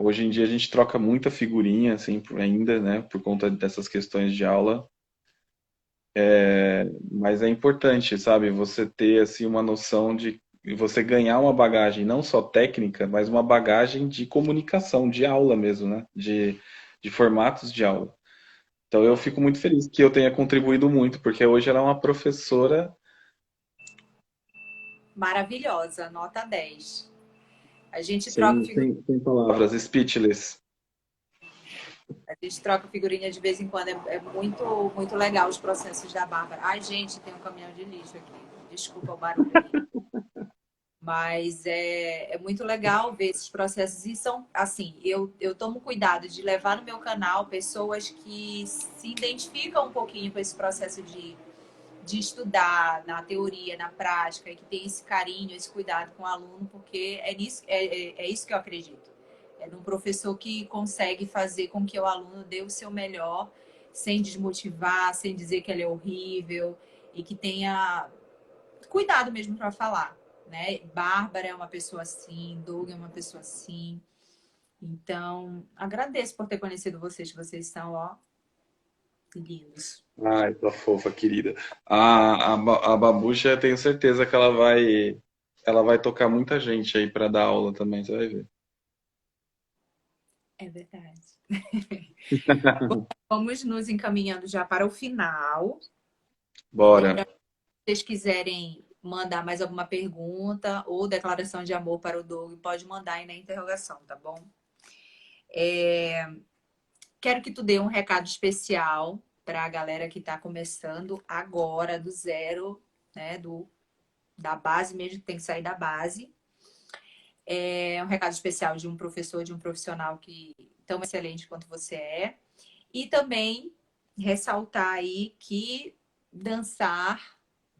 S2: hoje em dia a gente troca muita figurinha, assim, ainda, né, por conta dessas questões de aula, mas é importante, sabe, você ter, assim, uma noção de você ganhar uma bagagem não só técnica, mas uma bagagem de comunicação, de aula mesmo, né, de formatos de aula. Então eu fico muito feliz que eu tenha contribuído muito, porque hoje ela é uma professora
S1: Maravilhosa, nota 10. A gente troca
S2: sem,
S1: figurinha,
S2: sem palavras, speechless.
S1: a gente troca figurinha de vez em quando. É muito, muito legal os processos da Bárbara. Ai, gente, tem um caminhão de lixo aqui. Desculpa o barulho aí. Mas é muito legal ver esses processos. E são, assim, eu tomo cuidado de levar no meu canal pessoas que se identificam um pouquinho com esse processo de estudar na teoria, na prática, e que tem esse carinho, esse cuidado com o aluno, porque é isso que eu acredito. É num professor que consegue fazer com que o aluno dê o seu melhor, sem desmotivar, sem dizer que ele é horrível, e que tenha cuidado mesmo para falar, né? Bárbara é uma pessoa assim, Doug é uma pessoa assim. Então, agradeço por ter conhecido vocês, vocês são, ó, lindos.
S2: Ai, tua fofa, querida. A Babucha, eu tenho certeza que ela vai tocar muita gente aí para dar aula também, você vai ver.
S1: É verdade. Vamos nos encaminhando já para o final.
S2: Bora.
S1: Lembra, se vocês quiserem mandar mais alguma pergunta ou declaração de amor para o Doug, pode mandar aí na interrogação, tá bom? Quero que tu dê um recado especial para a galera que está começando agora, do zero, né? Da base mesmo, que tem que sair da base. É um recado especial de um professor, de um profissional que tão excelente quanto você é. E também ressaltar aí que dançar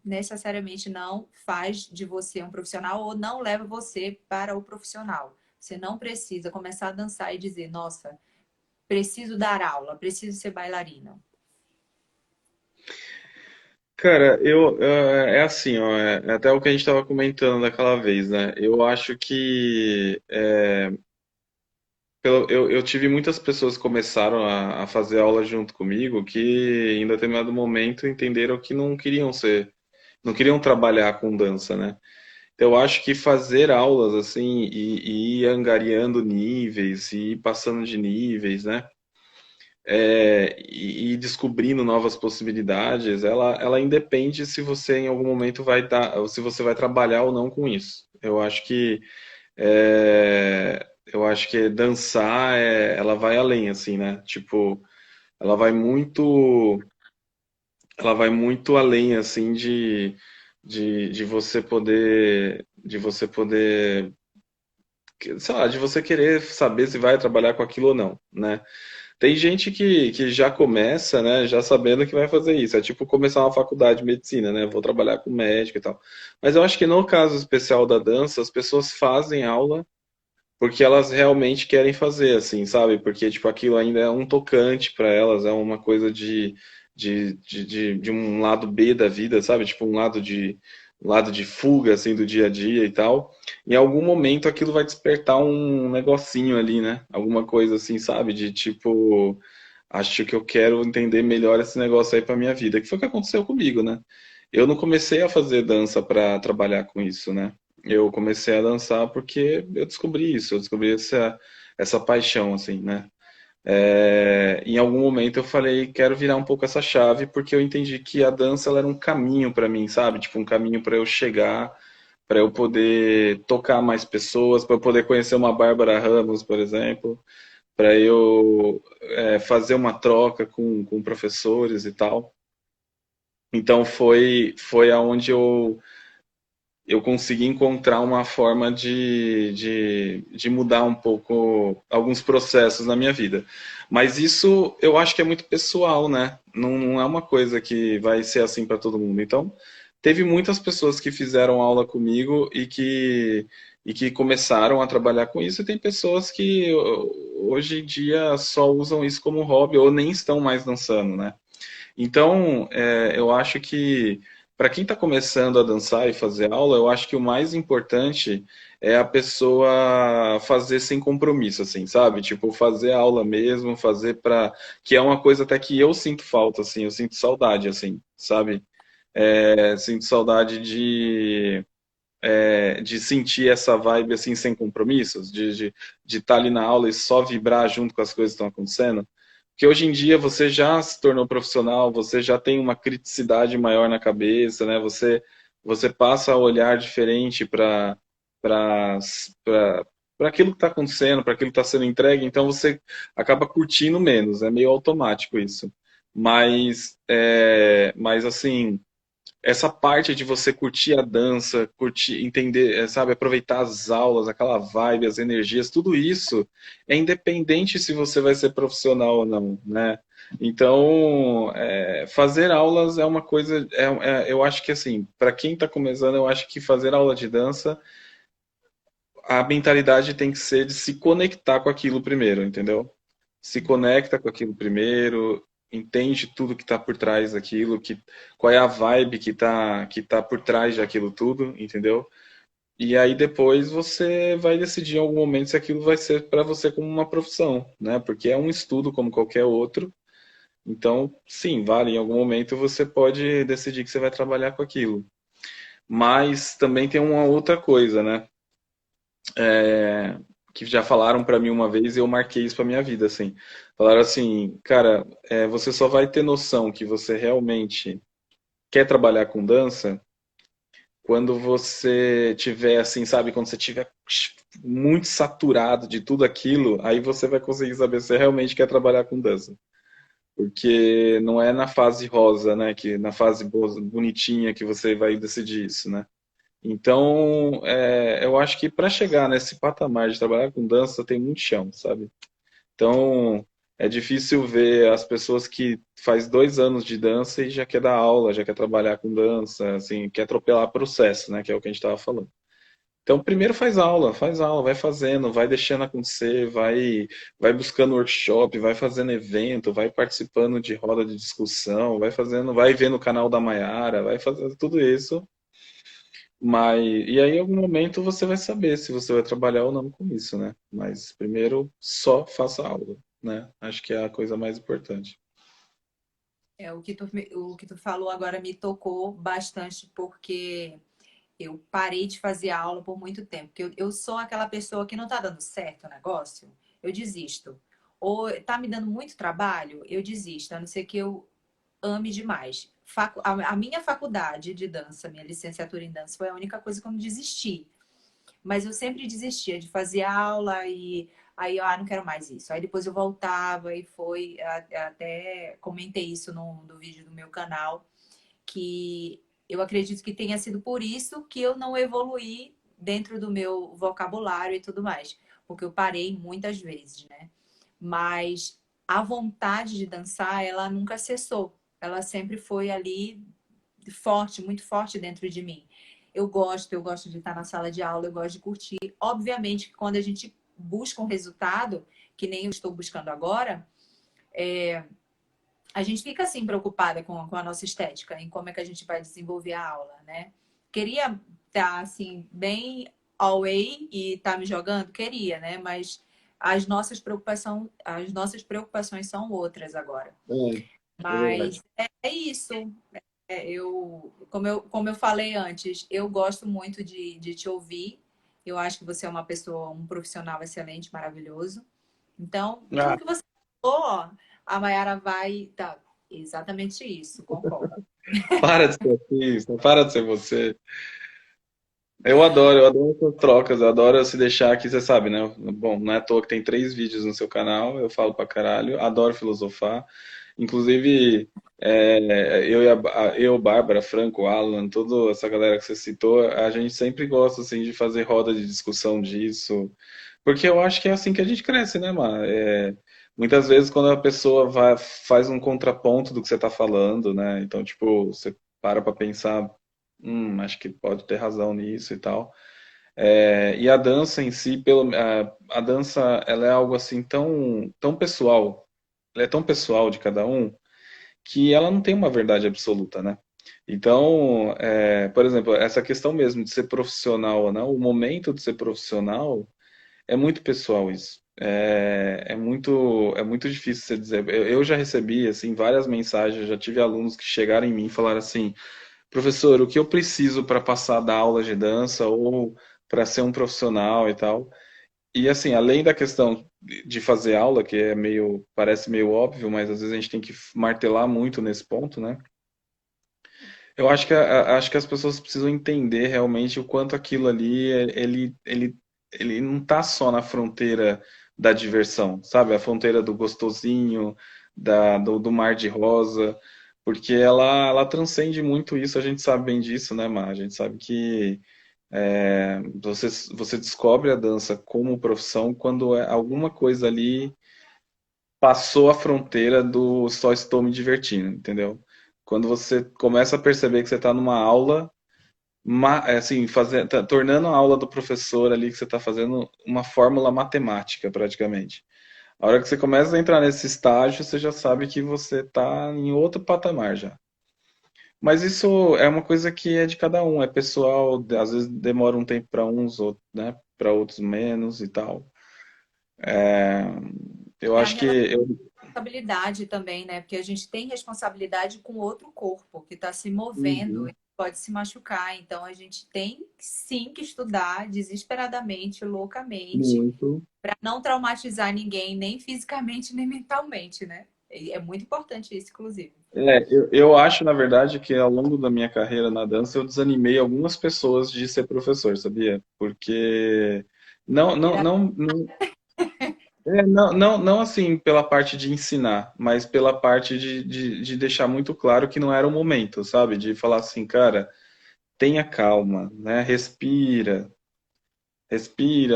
S1: necessariamente não faz de você um profissional ou não leva você para o profissional. Você não precisa começar a dançar e dizer, nossa, preciso dar aula, preciso ser bailarina.
S2: Cara, é assim, ó, é até o que a gente estava comentando daquela vez, né? Eu acho que eu tive muitas pessoas que começaram a fazer aula junto comigo que em determinado momento entenderam que não queriam trabalhar com dança, né? Então, eu acho que fazer aulas assim e ir angariando níveis e ir passando de níveis, né? E descobrindo novas possibilidades, ela independe se você em algum momento vai dar, ou se você vai trabalhar ou não com isso. Eu acho que dançar, ela vai além, assim, né? Tipo, ela vai muito, ela vai muito além, assim, de você poder, sei lá, de você querer saber se vai trabalhar com aquilo ou não, né? Tem gente que já começa, né, já sabendo que vai fazer isso. É tipo começar uma faculdade de medicina, né? Vou trabalhar com médico e tal. Mas eu acho que no caso especial da dança, as pessoas fazem aula porque elas realmente querem fazer, assim, sabe? Porque, tipo, aquilo ainda é um tocante para elas, é uma coisa de um lado B da vida, sabe? Tipo, um lado de fuga, assim, do dia a dia e tal. Em algum momento aquilo vai despertar um negocinho ali, né? Alguma coisa assim, sabe? De tipo, acho que eu quero entender melhor esse negócio aí pra minha vida. Que foi o que aconteceu comigo, né? Eu não comecei a fazer dança para trabalhar com isso, né? Eu comecei a dançar porque eu descobri isso, eu descobri essa paixão, assim, né? Em algum momento eu falei, quero virar um pouco essa chave, porque eu entendi que a dança ela era um caminho para mim, sabe? Tipo, um caminho para eu chegar, para eu poder tocar mais pessoas, para eu poder conhecer uma Bárbara Ramos, por exemplo, para eu fazer uma troca com professores e tal. Então foi aonde eu consegui encontrar uma forma de mudar um pouco alguns processos na minha vida. Mas isso eu acho que é muito pessoal, né? Não é uma coisa que vai ser assim para todo mundo. Então, teve muitas pessoas que fizeram aula comigo e que começaram a trabalhar com isso, e tem pessoas que hoje em dia só usam isso como hobby ou nem estão mais dançando, né? Então, eu acho que para quem está começando a dançar e fazer aula, eu acho que o mais importante é a pessoa fazer sem compromisso, assim, sabe? Tipo, fazer a aula mesmo, fazer para que é uma coisa até que eu sinto falta, assim, eu sinto saudade, assim, sabe? Sinto saudade de sentir essa vibe assim sem compromissos, de estar ali na aula e só vibrar junto com as coisas que estão acontecendo. Porque hoje em dia você já se tornou profissional, você já tem uma criticidade maior na cabeça, né? Você passa a olhar diferente para para aquilo que está acontecendo, para aquilo que está sendo entregue, então você acaba curtindo menos, é meio automático isso. Mas assim, essa parte de você curtir a dança, curtir, entender, sabe, aproveitar as aulas, aquela vibe, as energias, tudo isso é independente se você vai ser profissional ou não, né? Então, fazer aulas é uma coisa, eu acho que assim, para quem está começando, eu acho que fazer aula de dança, a mentalidade tem que ser de se conectar com aquilo primeiro, entendeu? Se conecta com aquilo primeiro, entende tudo que está por trás daquilo, qual é a vibe que tá por trás daquilo tudo, entendeu? E aí depois você vai decidir em algum momento se aquilo vai ser para você como uma profissão, né? Porque é um estudo como qualquer outro. Então, sim, vale, em algum momento você pode decidir que você vai trabalhar com aquilo. Mas também tem uma outra coisa, né? Que já falaram para mim uma vez e eu marquei isso para minha vida, assim. Falaram assim, cara, você só vai ter noção que você realmente quer trabalhar com dança quando você tiver, assim, sabe, quando você tiver muito saturado de tudo aquilo, aí você vai conseguir saber se você realmente quer trabalhar com dança. Porque não é na fase rosa, né, que na fase bonitinha que você vai decidir isso, né? Então, eu acho que para chegar nesse patamar de trabalhar com dança tem muito chão, sabe? Então, é difícil ver as pessoas que faz 2 anos de dança e já quer dar aula, já quer trabalhar com dança, assim, quer atropelar processo, né? Que é o que a gente estava falando. Então, primeiro faz aula, vai fazendo, vai deixando acontecer, vai buscando workshop, vai fazendo evento, vai participando de roda de discussão, vai fazendo, vai vendo o canal da Maiara, vai fazendo tudo isso. E aí, em algum momento, você vai saber se você vai trabalhar ou não com isso, né? Mas primeiro, só faça aula, né? Acho que é a coisa mais importante.
S1: O que tu falou agora me tocou bastante, porque eu parei de fazer aula por muito tempo. Porque eu sou aquela pessoa que não tá dando certo o negócio, eu desisto. Ou tá me dando muito trabalho, eu desisto. A não ser que eu ame demais. A minha faculdade de dança, minha licenciatura em dança, foi a única coisa que eu não desisti. Mas eu sempre desistia de fazer aula e aí, não quero mais isso. Aí depois eu voltava e foi, até comentei isso no vídeo do meu canal, que eu acredito que tenha sido por isso que eu não evoluí dentro do meu vocabulário e tudo mais. Porque eu parei muitas vezes, né? Mas a vontade de dançar, ela nunca cessou. Ela sempre foi ali forte, muito forte dentro de mim. Eu gosto de estar na sala de aula, eu gosto de curtir. Obviamente que quando a gente busca um resultado, que nem eu estou buscando agora, a gente fica assim preocupada com a nossa estética, em como é que a gente vai desenvolver a aula, né? Queria estar assim bem away e estar me jogando, queria, né? Mas as nossas preocupações são outras agora.
S2: É verdade.
S1: Mas é isso. Como eu falei antes, eu gosto muito de te ouvir. Eu acho que você é uma pessoa, um profissional excelente, maravilhoso. Então, tudo
S2: Ah,
S1: que você falou, ó, a Mayara vai. Tá, exatamente isso, concordo.
S2: para de ser artista, para de ser você. Eu adoro essas trocas, eu adoro se deixar aqui, você sabe, né? Bom, não é à toa que tem 3 vídeos no seu canal, eu falo pra caralho, adoro filosofar. Inclusive, eu e eu, Bárbara, Franco, Alan, toda essa galera que você citou, a gente sempre gosta assim de fazer roda de discussão disso, porque eu acho que é assim que a gente cresce, né, Mar? Muitas vezes quando a pessoa faz um contraponto do que você está falando, né? Então, tipo, você para pensar, acho que pode ter razão nisso e tal. E a dança em si, a dança, ela é algo assim tão pessoal, ela é tão pessoal de cada um que ela não tem uma verdade absoluta, né? Então, por exemplo, essa questão mesmo de ser profissional ou não, o momento de ser profissional é muito pessoal isso. É muito difícil você dizer. Eu já recebi assim várias mensagens, já tive alunos que chegaram em mim e falaram assim: professor, o que eu preciso para passar da aula de dança ou para ser um profissional e tal? E assim, além da questão de fazer aula, que parece meio óbvio, mas às vezes a gente tem que martelar muito nesse ponto, né? Eu acho que, acho que as pessoas precisam entender realmente o quanto aquilo ali, ele não tá só na fronteira da diversão, sabe? A fronteira do gostosinho, do mar de rosa, porque ela transcende muito isso, a gente sabe bem disso, né, Mar? A gente sabe que você descobre a dança como profissão quando alguma coisa ali passou a fronteira do só estou me divertindo, entendeu? Quando você começa a perceber que você está numa aula, assim, tornando a aula do professor ali que você está fazendo uma fórmula matemática, praticamente. A hora que você começa a entrar nesse estágio, você já sabe que você está em outro patamar já. Mas isso é uma coisa que é de cada um, é pessoal, às vezes demora um tempo para uns, né, para outros menos e tal. Eu
S1: É a
S2: acho que eu.
S1: responsabilidade também, né? Porque a gente tem responsabilidade com outro corpo que está se movendo
S2: Uhum.
S1: e pode se machucar. Então a gente tem sim que estudar desesperadamente, loucamente,
S2: Muito.
S1: para não traumatizar ninguém, nem fisicamente, nem mentalmente, né? E é muito importante isso, inclusive.
S2: Eu acho, na verdade, que ao longo da minha carreira na dança eu desanimei algumas pessoas de ser professor, sabia? Porque não, não,
S1: Vira-
S2: não, não assim pela parte de ensinar, mas pela parte de deixar muito claro que não era o momento, sabe? De falar assim, cara, tenha calma, né? Respira,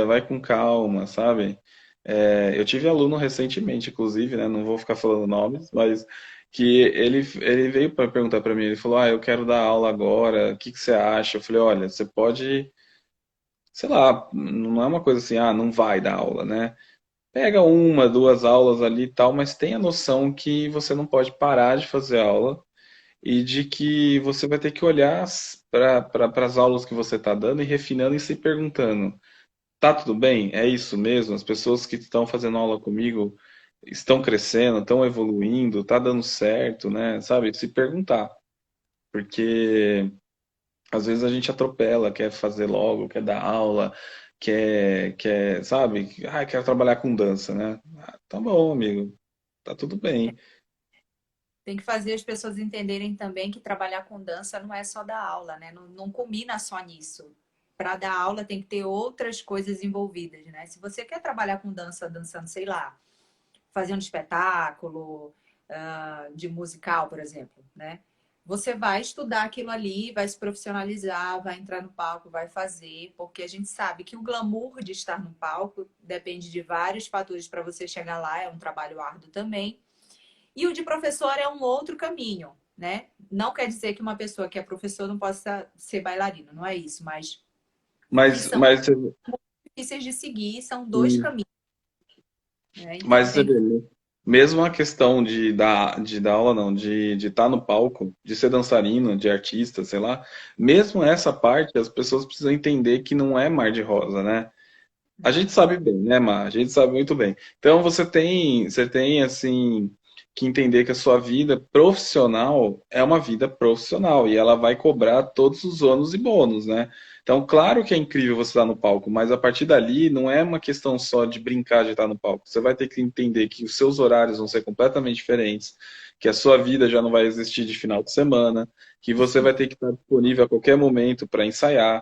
S2: vai com calma, sabe? Eu tive aluno recentemente, inclusive, né? Não vou ficar falando nomes, mas que ele veio para perguntar para mim, ele falou, eu quero dar aula agora, o que que você acha? Eu falei, olha, você pode, sei lá, não é uma coisa assim, não vai dar aula, né? Pega uma, duas aulas ali e tal, mas tenha noção que você não pode parar de fazer aula e de que você vai ter que olhar para as aulas que você está dando e refinando e se perguntando. Tá tudo bem? É isso mesmo? As pessoas que estão fazendo aula comigo estão crescendo, estão evoluindo, tá dando certo, né? Sabe? Se perguntar. Porque às vezes a gente atropela, quer fazer logo, quer dar aula, sabe? Quer trabalhar com dança, né? Tá bom, amigo. Tá tudo bem.
S1: Tem que fazer as pessoas entenderem também que trabalhar com dança não é só dar aula, né? Não, não combina só nisso. Para dar aula tem que ter outras coisas envolvidas, né? Se você quer trabalhar com dança, dançando, sei lá, fazendo espetáculo, de musical, por exemplo, né? Você vai estudar aquilo ali, vai se profissionalizar, vai entrar no palco, vai fazer, porque a gente sabe que o glamour de estar no palco depende de vários fatores para você chegar lá, é um trabalho árduo também. E o de professor é um outro caminho, né? Não quer dizer que uma pessoa que é professor não possa ser bailarino, não é isso, mas que
S2: Mas,
S1: são
S2: mas,
S1: difíceis de seguir, são dois caminhos, né? Então
S2: você
S1: tem que.
S2: vê, né? Mesmo a questão de dar aula, não, de estar no palco, de ser dançarino, de artista, sei lá, mesmo essa parte, as pessoas precisam entender que não é mar de rosa, né? A gente
S1: Não.
S2: sabe bem, né, Mar? A gente sabe muito bem. Então você tem assim que entender que a sua vida profissional é uma vida profissional e ela vai cobrar todos os ônus e bônus, né? Então, claro que é incrível você estar no palco, mas a partir dali não é uma questão só de brincar de estar no palco. Você vai ter que entender que os seus horários vão ser completamente diferentes, que a sua vida já não vai existir de final de semana, que você vai ter que estar disponível a qualquer momento para ensaiar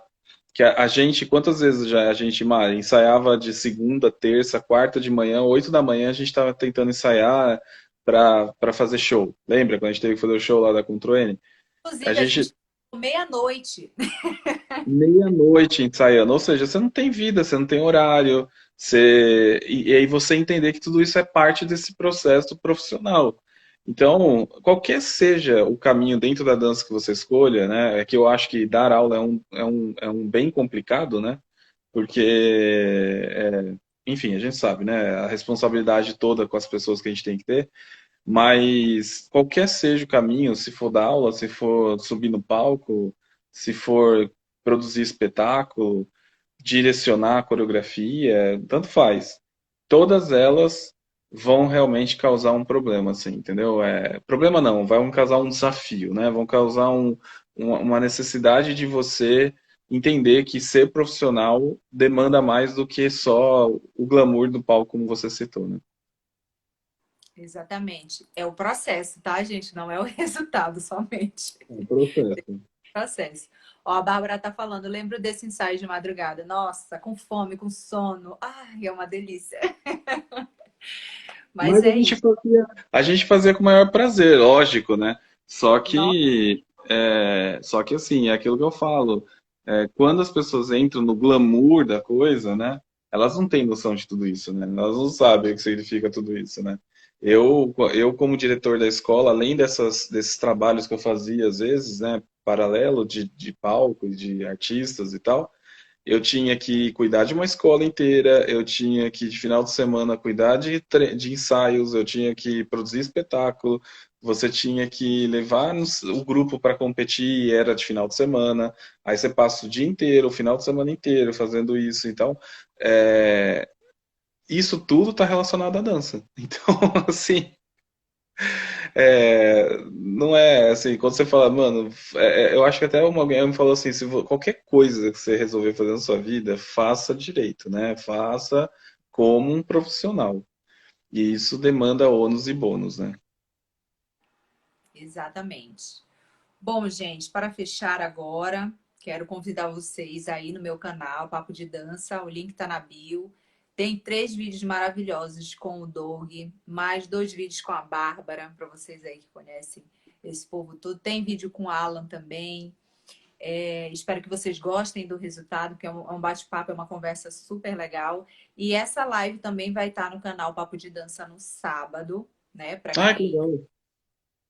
S2: que a gente, quantas vezes já a gente, Mari, ensaiava de segunda, terça, quarta de manhã, 8 da manhã, a gente estava tentando ensaiar, para fazer show. Lembra quando a gente teve que fazer o show lá da Control N? A
S1: Inclusive, a
S2: gente
S1: gente meia-noite.
S2: meia-noite ensaiando, ou seja, você não tem vida, você não tem horário, e aí você entender que tudo isso é parte desse processo profissional. Então, qualquer seja o caminho dentro da dança que você escolha, né, é que eu acho que dar aula é um bem complicado, né, porque, enfim, a gente sabe, né, a responsabilidade toda com as pessoas que a gente tem que ter, mas qualquer seja o caminho, se for dar aula, se for subir no palco, se for produzir espetáculo, direcionar a coreografia, tanto faz. Todas elas vão realmente causar um problema, assim, entendeu? Problema não, vão causar um desafio, né? Vão causar uma necessidade de você entender que ser profissional demanda mais do que só o glamour do palco, como você citou, né?
S1: Exatamente. É o processo, tá, gente? Não é o resultado somente.
S2: É um processo.
S1: Processo. Ó, a Bárbara tá falando, lembro desse ensaio de madrugada. Nossa, com fome, com sono. Ai, é uma delícia. Mas
S2: Mas
S1: é isso.
S2: a gente fazia com o maior prazer, lógico, né? Só
S1: Nossa,
S2: que, só que assim, é aquilo que eu falo. Quando as pessoas entram no glamour da coisa, né? Elas não têm noção de tudo isso, né? Elas não sabem o que significa tudo isso, né? Eu como diretor da escola, além desses trabalhos que eu fazia às vezes, né? Paralelo de palco, de artistas e tal, eu tinha que cuidar de uma escola inteira, eu tinha que, de final de semana, cuidar de ensaios, eu tinha que produzir espetáculo, você tinha que levar o grupo para competir, e era de final de semana, aí você passa o dia inteiro, o final de semana inteiro fazendo isso. Então, é, isso tudo está relacionado à dança. Então, assim, não é assim, quando você fala, mano, eu acho que até alguém me falou assim, qualquer coisa que você resolver fazer na sua vida, faça direito, né? Faça como um profissional. E isso demanda ônus e bônus, né?
S1: exatamente. Bom, gente, para fechar agora, quero convidar vocês aí no meu canal, Papo de Dança. O link tá na bio. Tem 3 vídeos maravilhosos com o Doug, mais 2 vídeos com a Bárbara, para vocês aí que conhecem esse povo todo. Tem vídeo com o Alan também. Espero que vocês gostem do resultado, que é um bate-papo, é uma conversa super legal. E essa live também vai estar no canal Papo de Dança no sábado, né? Para
S2: Ah, que
S1: quem.
S2: legal.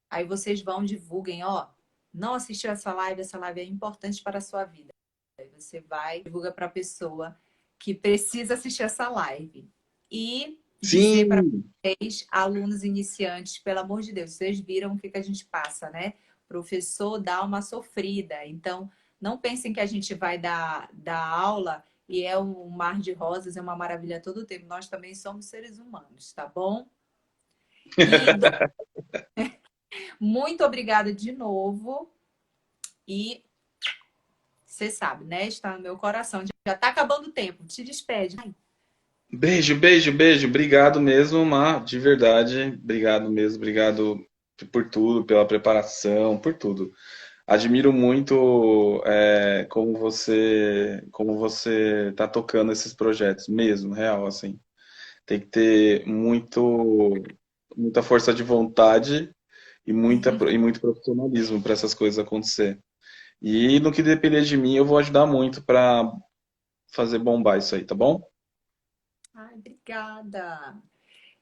S1: Aí vocês vão, divulguem, ó. Não assistiu essa live é importante para a sua vida. Aí você vai, divulga para a pessoa que precisa assistir essa live. E dizer para
S2: Sim,
S1: vocês, alunos iniciantes, pelo amor de Deus, vocês viram o que que a gente passa, né? Professor dá uma sofrida. Então, não pensem que a gente vai dar aula e é um mar de rosas, é uma maravilha todo o tempo. Nós também somos seres humanos, tá bom? E muito obrigada de novo. E você sabe, né? Está no meu coração. Já está acabando o tempo. Te despede. Ai,
S2: beijo, beijo, beijo. Obrigado mesmo, Mar, de verdade. Obrigado mesmo, obrigado por tudo, pela preparação, por tudo. Admiro muito como você está tocando esses projetos, mesmo, real, assim. Tem que ter muita força de vontade e muito profissionalismo para essas coisas acontecer. E no que depender de mim, eu vou ajudar muito para fazer bombar isso aí, tá bom?
S1: ai, obrigada.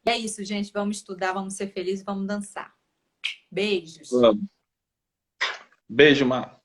S1: E é isso, gente. Vamos estudar, vamos ser felizes, vamos dançar. Beijos.
S2: Vamos. Beijo, Mar.